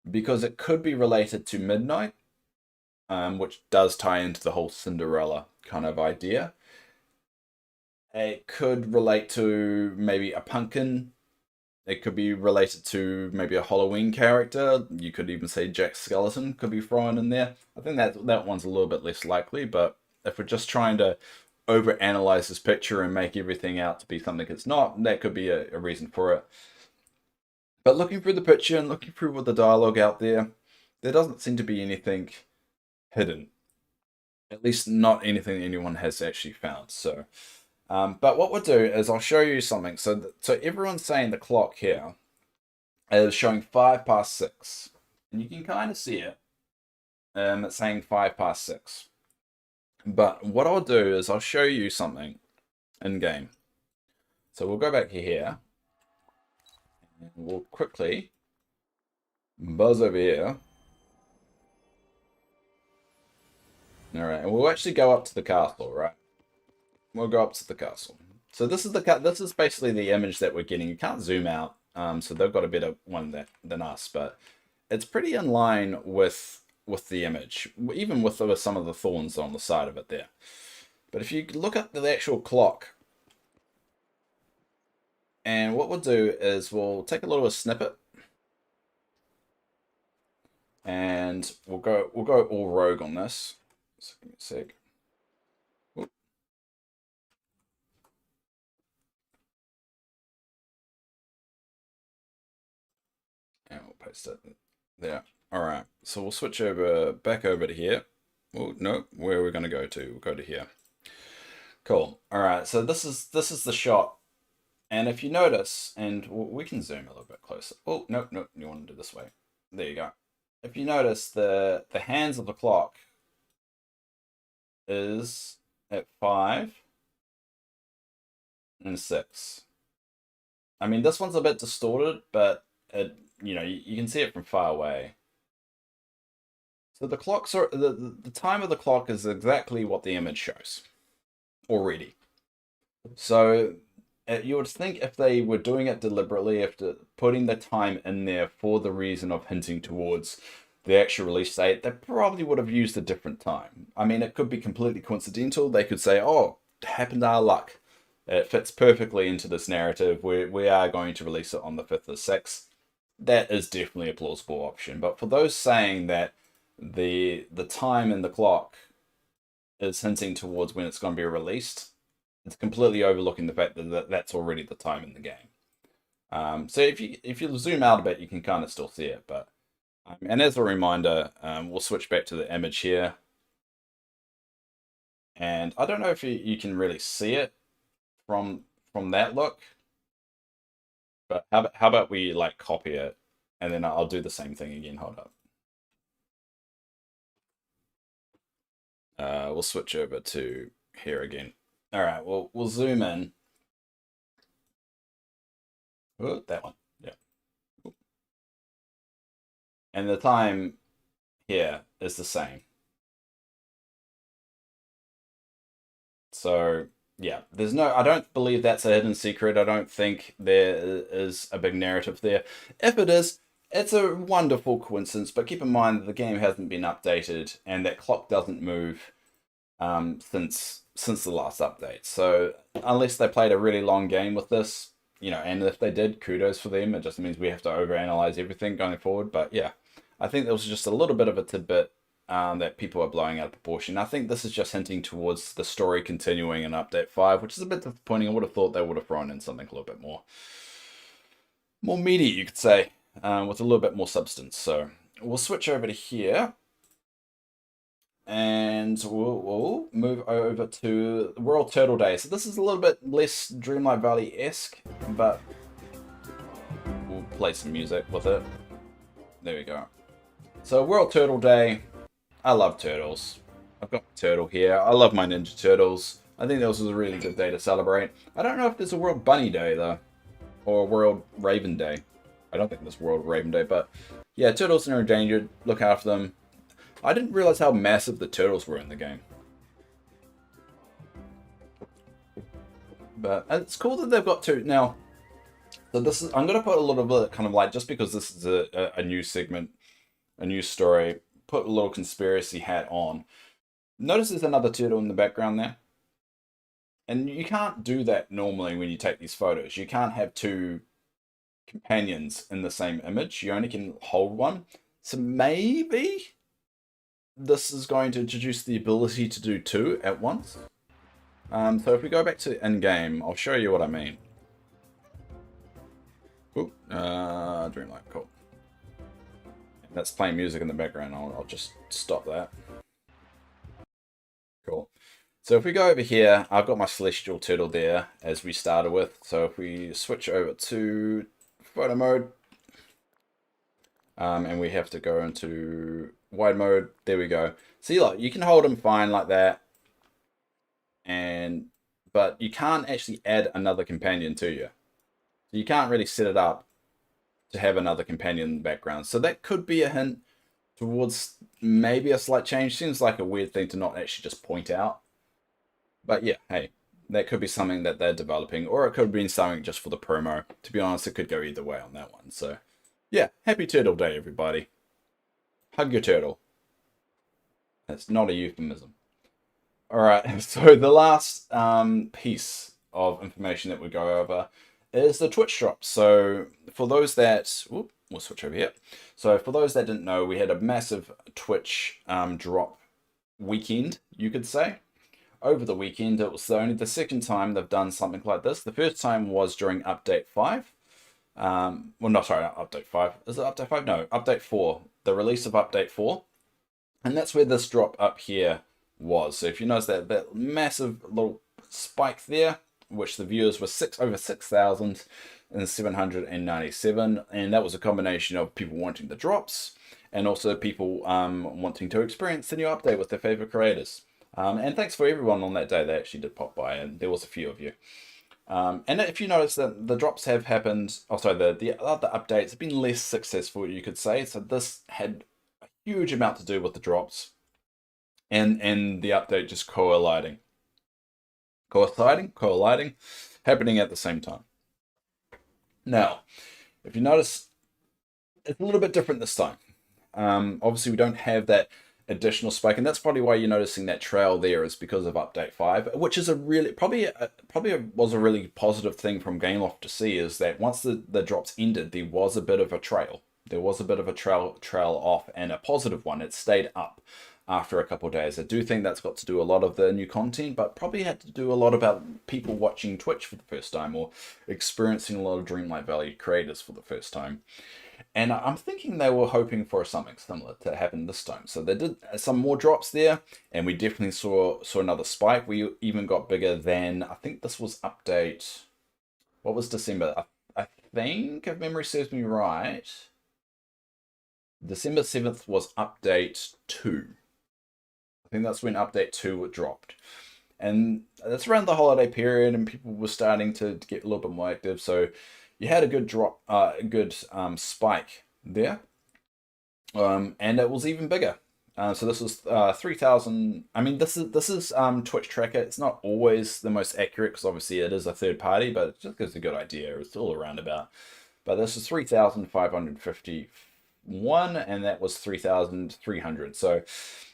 because it could be related to midnight, which does tie into the whole Cinderella kind of idea. It could relate to maybe a pumpkin It could be related to maybe a Halloween character. You could even say Jack Skeleton could be thrown in there. I think that one's a little bit less likely, but if we're just trying to overanalyze this picture and make everything out to be something it's not, that could be a reason for it. But looking through the picture and looking through with the dialogue out there, there doesn't seem to be anything hidden. At least not anything anyone has actually found. So, but what we'll do is I'll show you something. So everyone's saying the clock here is showing 6:05. And you can kind of see it. It's saying 6:05. But what I'll do is I'll show you something in game. So we'll go back here. And we'll quickly buzz over here. Alright, and we'll actually go up to the castle, right? We'll go up to the castle. So this is basically the image that we're getting. You can't zoom out, so they've got a better one than us, but it's pretty in line with the image, even with some of the thorns on the side of it there. But if you look at the actual clock, and what we'll do is we'll take a little snippet, and we'll go all rogue on this. So give me a sec. Oop. And we'll paste it there. All right. So we'll switch back over to here. Oh no, where are we going to go to? We'll go to here. Cool. All right. So this is the shot, and if you notice, and we can zoom a little bit closer. Oh no, you want to do this way. There you go. If you notice, the hands of the clock is at 5 and 6. I mean, this one's a bit distorted, but you can see it from far away. So the clocks are the time of the clock is exactly what the image shows already. So you would think if they were doing it deliberately, after putting the time in there for the reason of hinting towards the actual release date, they probably would have used a different time. I mean, it could be completely coincidental. They could say, oh, it happened our luck. It fits perfectly into this narrative. We are going to release it on the 5th or 6th. That is definitely a plausible option. But for those saying that the time in the clock is hinting towards when it's going to be released, it's completely overlooking the fact that that's already the time in the game. So if you zoom out a bit, you can kind of still see it, but and as a reminder, we'll switch back to the image here. And I don't know if you can really see it from that look. But how about we like copy it, and then I'll do the same thing again. Hold up. We'll switch over to here again. All right, we'll zoom in. Oh, that one. Yeah. And the time here is the same. So yeah, I don't believe that's a hidden secret. I don't think there is a big narrative there. If it is, it's a wonderful coincidence, but keep in mind that the game hasn't been updated and that clock doesn't move since the last update. So unless they played a really long game with this, and if they did, kudos for them. It just means we have to overanalyze everything going forward. But yeah, I think there was just a little bit of a tidbit that people are blowing out of proportion. I think this is just hinting towards the story continuing in Update 5, which is a bit disappointing. I would have thought they would have thrown in something a little bit more meaty, you could say, with a little bit more substance. So we'll switch over to here, and we'll move over to World Turtle Day. So this is a little bit less Dreamlight Valley-esque, but we'll play some music with it. There we go. So World Turtle Day. I love turtles. I've got my turtle here. I love my Ninja Turtles. I think this is a really good day to celebrate. I don't know if there's a World Bunny Day, though. Or a World Raven Day. I don't think there's World Raven Day, but yeah, turtles are endangered. Look after them. I didn't realize how massive the turtles were in the game. But it's cool that they've got two. Now, so this is, I'm going to put a little bit kind of like, just because this is a new segment, a new story, put a little conspiracy hat on. Notice there's another turtle in the background there. And you can't do that normally when you take these photos. You can't have two companions in the same image. You only can hold one. So maybe this is going to introduce the ability to do 2 at once. So if we go back to in-game, I'll show you what I mean. Ooh, Dreamlight, cool. That's playing music in the background. I'll just stop that. Cool. So if we go over here, I've got my celestial turtle there as we started with. So if we switch over to photo mode, and we have to go into wide mode, there we go. See, look, you can hold them fine like that, but you can't actually add another companion to you. So you can't really set it up to have another companion in the background. So that could be a hint towards maybe a slight change. Seems like a weird thing to not actually just point out. But yeah, hey, that could be something that they're developing, or it could have been something just for the promo. To be honest, it could go either way on that one. So yeah, happy Turtle Day, everybody. Hug your turtle. That's not a euphemism. Alright, so the last piece of information that we go over is the Twitch drop. So for those that, we'll switch over here. So for those that didn't know, we had a massive Twitch drop weekend, you could say. Over the weekend, it was only the second time they've done something like this. The first time was during Update 5. Well, no, sorry, not Update 5. Is it Update 5? No, Update 4. The release of Update 4. And that's where this drop up here was. So if you notice that massive little spike there, which the viewers were over 6,797, and that was a combination of people wanting the drops and also people wanting to experience the new update with their favorite creators. And thanks for everyone on that day that actually did pop by, and there was a few of you. And if you notice that the drops have happened, the other updates have been less successful, you could say. So this had a huge amount to do with the drops and the update just coalescing, happening at the same time. Now, if you notice, it's a little bit different this time. Obviously, we don't have that additional spike, and that's probably why you're noticing that trail there is because of Update 5, which is probably was a really positive thing from Gameloft to see, is that once the drops ended, there was a bit of a trail. There was a bit of a trail off, and a positive one. It stayed up after a couple of days. I do think that's got to do a lot of the new content, but probably had to do a lot about people watching Twitch for the first time or experiencing a lot of Dreamlight Valley creators for the first time. And I'm thinking they were hoping for something similar to happen this time. So they did some more drops there, and we definitely saw another spike. We even got bigger than, I think this was update, what was December? I think, if memory serves me right, December 7th was update 2. I think that's when update 2 dropped. And that's around the holiday period, and people were starting to get a little bit more active. So you had a good drop, spike there, and it was even bigger. So this was 3,000. I mean, this is Twitch Tracker. It's not always the most accurate because obviously it is a third party, but it just gives a good idea. It's all around about. But this is 3,551, and that was 3,300. So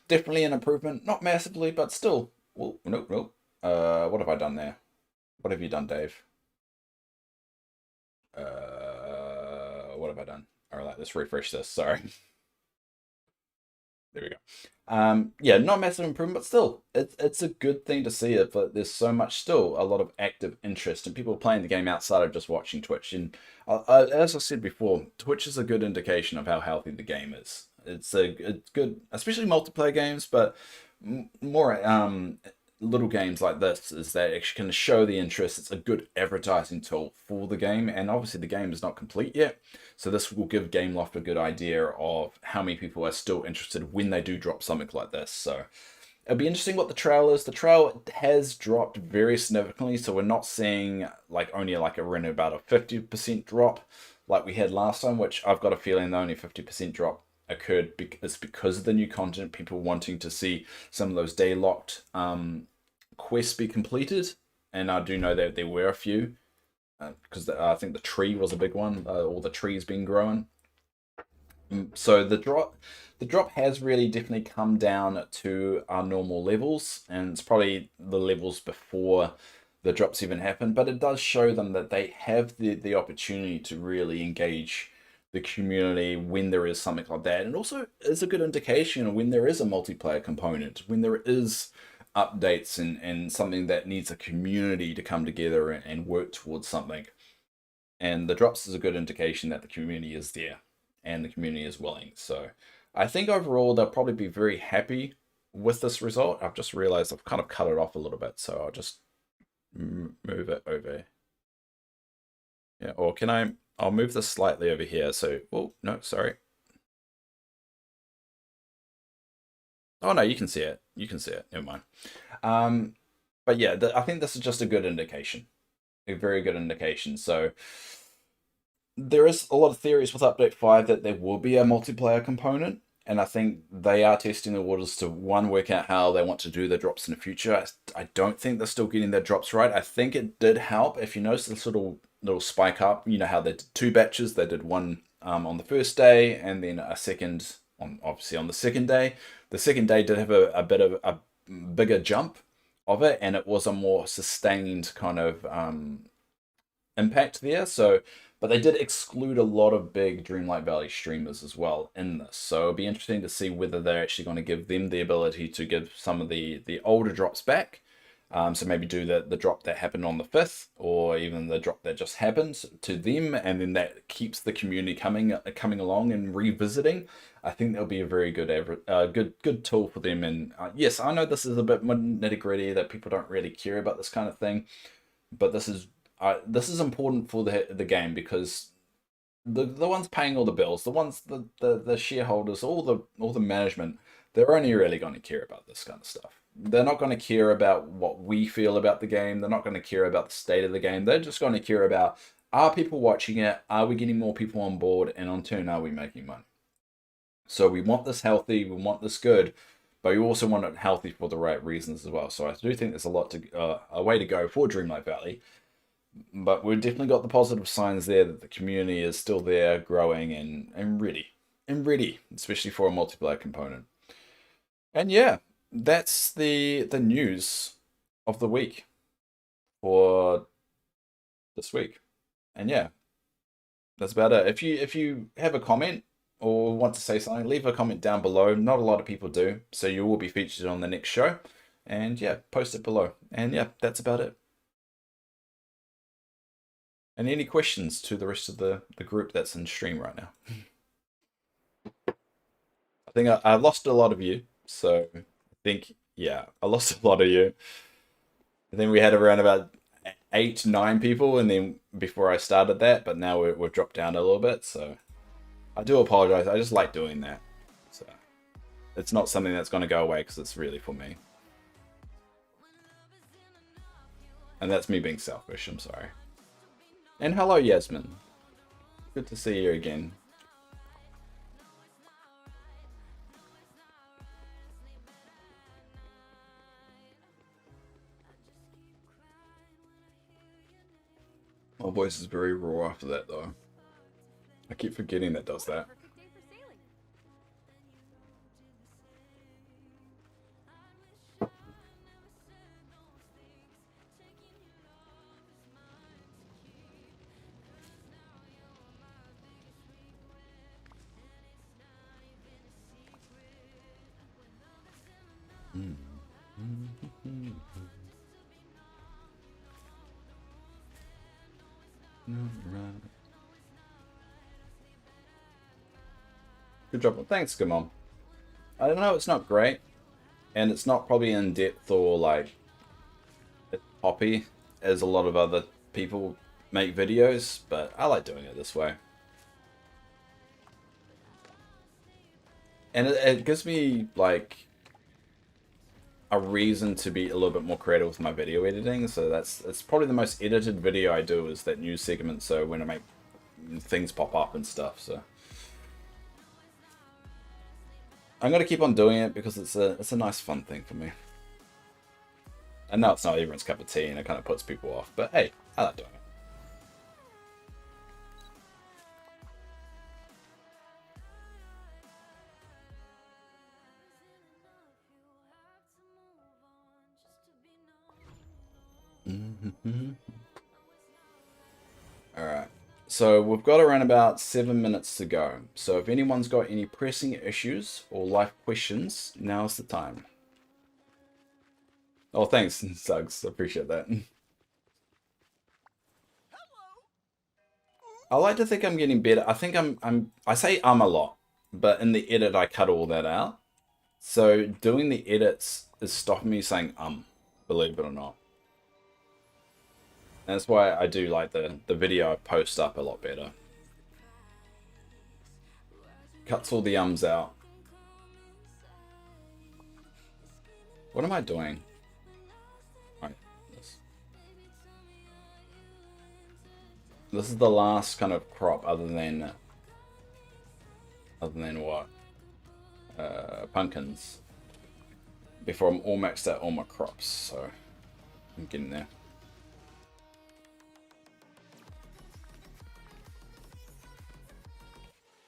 definitely an improvement, not massively, but still. Well, nope. What have I done there? What have you done, Dave? What have I done? All right, let's refresh this. Sorry. There we go. Yeah, not massive improvement, but still, it's a good thing to see it. But there's so much, still a lot of active interest and people playing the game outside of just watching Twitch. And as I said before, Twitch is a good indication of how healthy the game is. It's good, especially multiplayer games, but more little games like this is that actually can show the interest. It's a good advertising tool for the game, and obviously the game is not complete yet, so this will give Gameloft a good idea of how many people are still interested when they do drop something like this. So it'll be interesting what the trail is. The trail has dropped very significantly, so we're not seeing only around about a 50% drop like we had last time, which I've got a feeling the only 50% drop occurred because of the new content, people wanting to see some of those day locked quests be completed. And I do know that there were a few because I think the tree was a big one, all the trees being grown. So the drop has really definitely come down to our normal levels, and it's probably the levels before the drops even happen, but it does show them that they have the opportunity to really engage the community when there is something like that. And also is a good indication of when there is a multiplayer component, when there is updates and something that needs a community to come together and work towards something. And the drops is a good indication that the community is there and the community is willing. So I think overall they'll probably be very happy with this result. I've just realized I've kind of cut it off a little bit, so I'll just move it over. Yeah, or can I'll move this slightly over here. So, oh, no, sorry. Oh, no, you can see it. You can see it. Never mind. But yeah, I think this is just a good indication. A very good indication. So there is a lot of theories with Update 5 that there will be a multiplayer component. And I think they are testing the waters to, one, work out how they want to do the drops in the future. I don't think they're still getting their drops right. I think it did help. If you notice this little spike up, you know how they did 2 batches. They did one on the first day and then a second, obviously on the second day. The second day did have a bit of a bigger jump of it, and it was a more sustained kind of impact there. So, but they did exclude a lot of big Dreamlight Valley streamers as well in this. So it'll be interesting to see whether they're actually going to give them the ability to give some of the older drops back. So maybe do the drop that happened on the 5th, or even the drop that just happened to them, and then that keeps the community coming along and revisiting. I think that'll be a very good tool for them. And yes, I know this is a bit nitty gritty that people don't really care about this kind of thing, but this is important for the game, because the ones paying all the bills, the ones the shareholders, all the management, they're only really going to care about this kind of stuff. They're not going to care about what we feel about the game. They're not going to care about the state of the game. They're just going to care about, are people watching it? Are we getting more people on board? And in turn, are we making money? So we want this healthy. We want this good, but we also want it healthy for the right reasons as well. So I do think there's a way to go for Dreamlight Valley. But we've definitely got the positive signs there that the community is still there, growing and ready, especially for a multiplayer component. And yeah, that's the news of the week for this week. And yeah, that's about it. If you have a comment or want to say something, leave a comment down below. Not a lot of people do, so you will be featured on the next show. And yeah, post it below. And yeah, that's about it. And any questions to the rest of the group that's in stream right now? I think I lost a lot of you, so I think, yeah, I lost a lot of you. I think we had around about 8, 9 people, and then before I started that, but now we've dropped down a little bit, so I do apologize. I just like doing that. So it's not something that's going to go away, because it's really for me. And that's me being selfish, I'm sorry. And hello, Yasmin. Good to see you again. My voice is very raw after that, though. I keep forgetting that does that. Good job. Well, thanks, Gamon. I don't know, it's not great, and it's not probably in depth or like poppy as a lot of other people make videos, but I like doing it this way. And it gives me like a reason to be a little bit more creative with my video editing. So it's probably the most edited video I do is that news segment. So when I make things pop up and stuff, so I'm gonna keep on doing it because it's a nice fun thing for me. I know it's not everyone's cup of tea and it kind of puts people off, but hey, I like doing it. Alright. So we've got around about 7 minutes to go. So if anyone's got any pressing issues or life questions, now's the time. Oh, thanks, Suggs. I appreciate that. I like to think I'm getting better. I think I say a lot, but in the edit I cut all that out. So doing the edits is stopping me saying believe it or not. And that's why I do like the video I post up a lot better. Cuts all the ums out. What am I doing? Right, this is the last kind of crop other than what? Pumpkins. Before I'm all maxed out all my crops, so I'm getting there.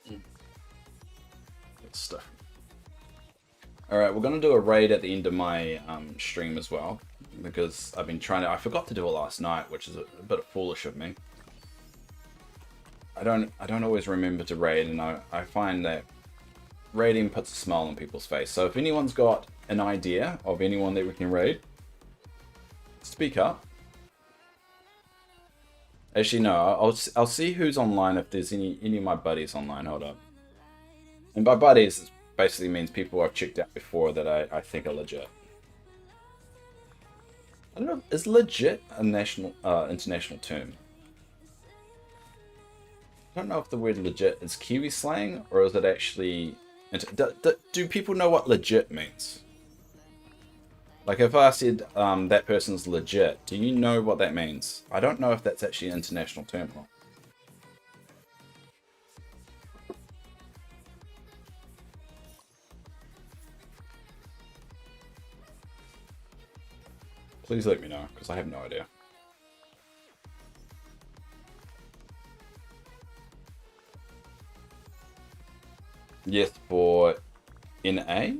Good stuff. Alright, we're gonna do a raid at the end of my stream as well, because I've been trying to. I forgot to do it last night, which is a bit foolish of me. I don't always remember to raid, and I find that raiding puts a smile on people's face. So if anyone's got an idea of anyone that we can raid, speak up. Actually, no, I'll see who's online if there's any of my buddies online. Hold up. And by buddies, it basically means people I've checked out before that I think are legit. I don't know, is legit a international term? I don't know if the word legit is Kiwi slang, or is it actually... Do people know what legit means? Like if I said that person's legit, do you know what that means? I don't know if that's actually an international term or not. Please let me know, because I have no idea. Yes, for NA?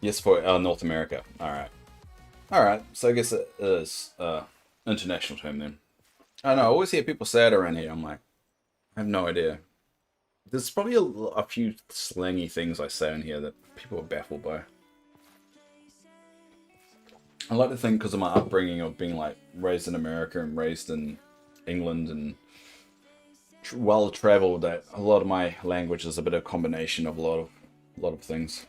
Yes, for North America. Alright. Alright, so I guess it is international term then. I don't know, I always hear people say it around here. I'm like, I have no idea. There's probably a few slangy things I say in here that people are baffled by. I like to think because of my upbringing of being like raised in America and raised in England and well traveled, that a lot of my language is a bit of a combination of a lot of things.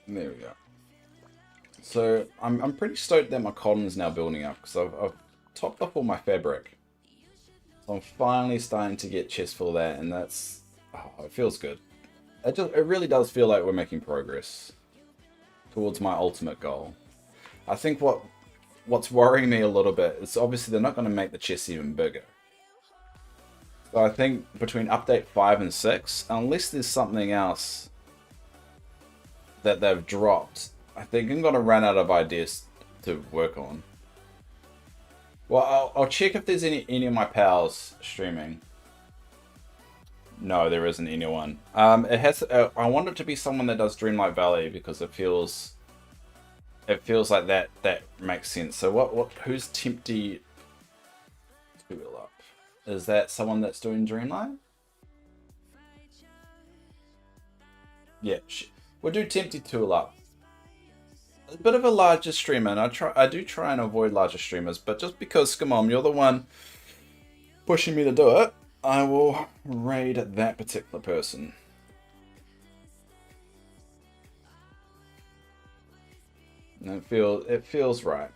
There we go. So I'm pretty stoked that my cotton is now building up because I've topped up all my fabric. So I'm finally starting to get chest full of that, and that's it feels good. It really does feel like we're making progress towards my ultimate goal. I think what's worrying me a little bit is obviously they're not going to make the chest even bigger. So I think between update 5 and 6, unless there's something else that they've dropped, I think I'm gonna run out of ideas to work on. Well, I'll check if there's any of my pals streaming. No, there isn't anyone. It has. I want it to be someone that does Dreamlight Valley because it feels like that makes sense. So what? Who's Tempty? Tool up. Is that someone that's doing Dreamlight? Yeah. We'll do Tempty Tool up. A bit of a larger streamer, and I do try and avoid larger streamers, but just because, come on, you're the one pushing me to do it, I will raid that particular person. And it feels right.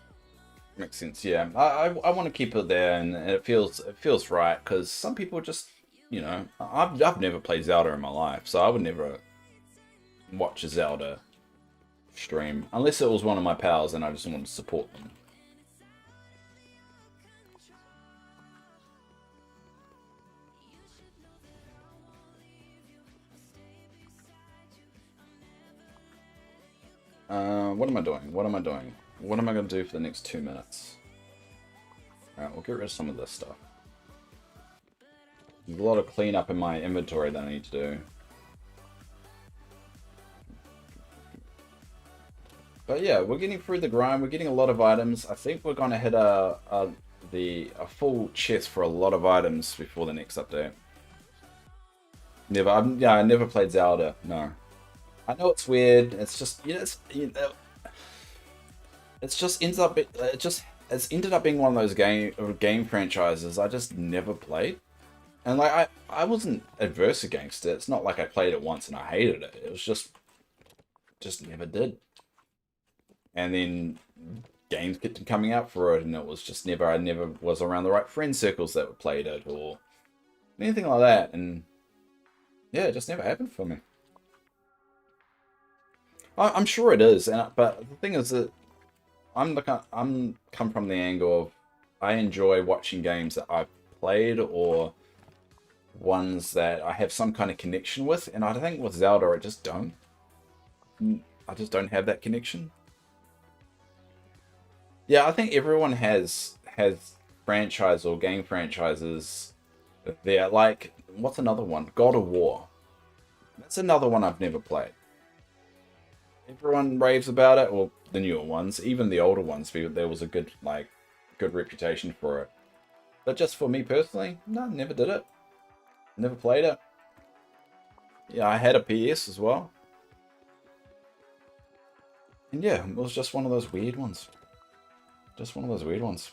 Makes sense, yeah. I want to keep it there, and it feels right because some people just, you know, I've never played Zelda in my life, so I would never watch a Zelda stream unless it was one of my pals and I just wanted to support them. What am I doing? What am I doing? What am I going to do for the next 2 minutes? Alright, we'll get rid of some of this stuff. There's a lot of cleanup in my inventory that I need to do. But yeah, we're getting through the grind. We're getting a lot of items. I think we're going to hit a full chest for a lot of items before the next update. I never played Zelda. No, I know it's weird. It's just it's just ends up it's ended up being one of those game franchises I just never played. And like I wasn't adverse against it. It's not like I played it once and I hated it. It was just never did. And then games kept coming out for it, and it was just I never was around the right friend circles that played it or anything like that. And yeah, it just never happened for me. I'm sure it is, but the thing is that I'm come from the angle of I enjoy watching games that I've played or ones that I have some kind of connection with, and I think with Zelda I just don't. I just don't have that connection. Yeah, I think everyone has franchise or game franchises there. Like, what's another one? God of War. That's another one I've never played. Everyone raves about it, or the newer ones, even the older ones. There was a good reputation for it. But just for me personally, no, never did it. Never played it. Yeah, I had a PS as well. And yeah, it was just one of those weird ones. Just one of those weird ones.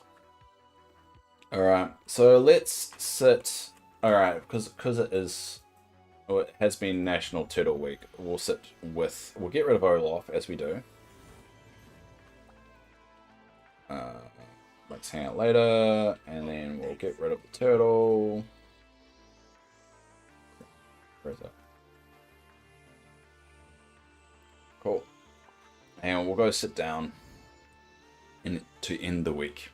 Alright, so let's sit... Alright, because it is... Well, it has been National Turtle Week. We'll get rid of Olaf, as we do. Let's hang out later, and then we'll get rid of the turtle. Where is that? Cool. And we'll go sit down to end the week.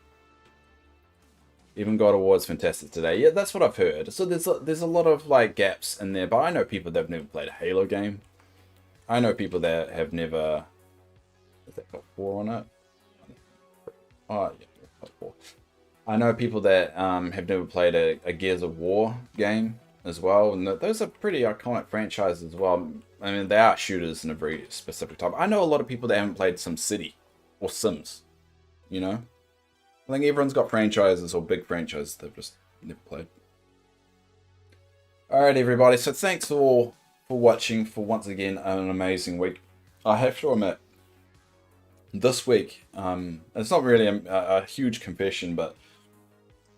Even God of War is fantastic today. Yeah, that's what I've heard. So there's a lot of like gaps in there, but I know people that have never played a Halo game. I know people that have never. Has that got 4 on it? Oh yeah, got 4. I know people that have never played a Gears of War game as well, and those are pretty iconic franchises as well. I mean, they are shooters in a very specific type. I know a lot of people that haven't played SimCity or Sims. You know, I think everyone's got franchises or big franchises they've just never played. Alright, everybody. So thanks all for watching for once again an amazing week. I have to admit, this week, it's not really a huge confession, but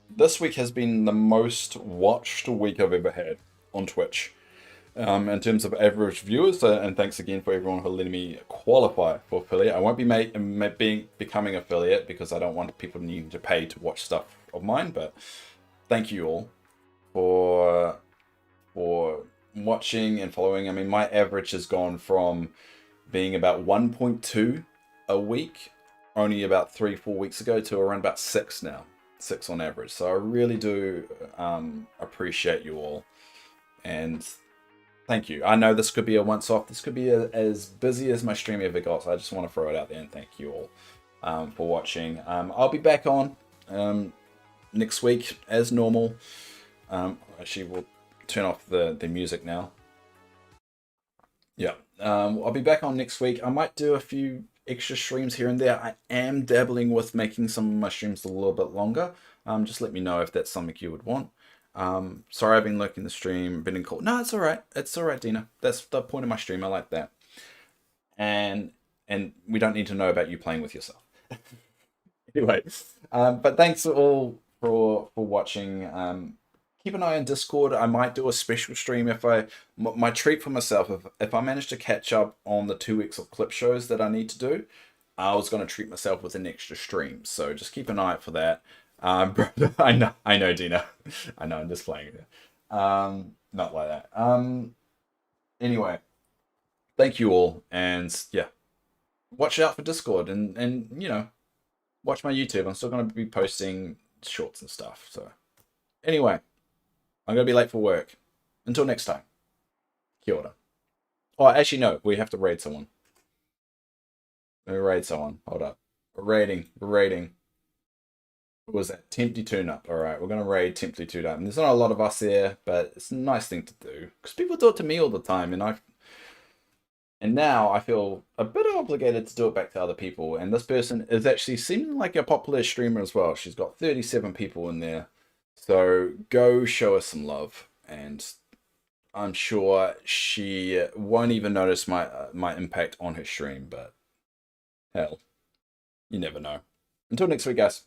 this week has been the most watched week I've ever had on Twitch. In terms of average viewers, and thanks again for everyone for letting me qualify for affiliate. I won't be becoming affiliate because I don't want people needing to pay to watch stuff of mine, but thank you all for watching and following. I mean, my average has gone from being about 1.2 a week only about 3-4 weeks ago to around about 6 now. 6 on average. So I really do appreciate you all, and thank you. I know this could be a once-off. This could be as busy as my stream ever got. So I just want to throw it out there and thank you all for watching. I'll be back on next week as normal. Actually, we'll turn off the music now. Yeah, I'll be back on next week. I might do a few extra streams here and there. I am dabbling with making some of my streams a little bit longer. Just let me know if that's something you would want. Sorry I've been lurking the stream, been in call. No, it's alright. It's alright, Dina. That's the point of my stream. I like that. And we don't need to know about you playing with yourself. Anyway, but thanks all for watching. Keep an eye on Discord. I might do a special stream if my treat for myself, if I manage to catch up on the 2 weeks of clip shows that I need to do, I was going to treat myself with an extra stream. So just keep an eye out for that. I know, Dina. I know, I'm just playing it. Not like that. Anyway, thank you all, and yeah, watch out for Discord, and you know, watch my YouTube. I'm still going to be posting shorts and stuff. So anyway, I'm going to be late for work. Until next time, kia ora. Oh, actually no, we have to raid someone. Let me raid someone. Hold up. We're raiding. What was that? Tempty Tune Up. Alright, we're gonna raid Tempty Tune Up. And there's not a lot of us there, but it's a nice thing to do. Because people do it to me all the time, and now I feel a bit obligated to do it back to other people. And this person is actually seeming like a popular streamer as well. She's got 37 people in there. So go show her some love. And I'm sure she won't even notice my impact on her stream. But hell, you never know. Until next week, guys.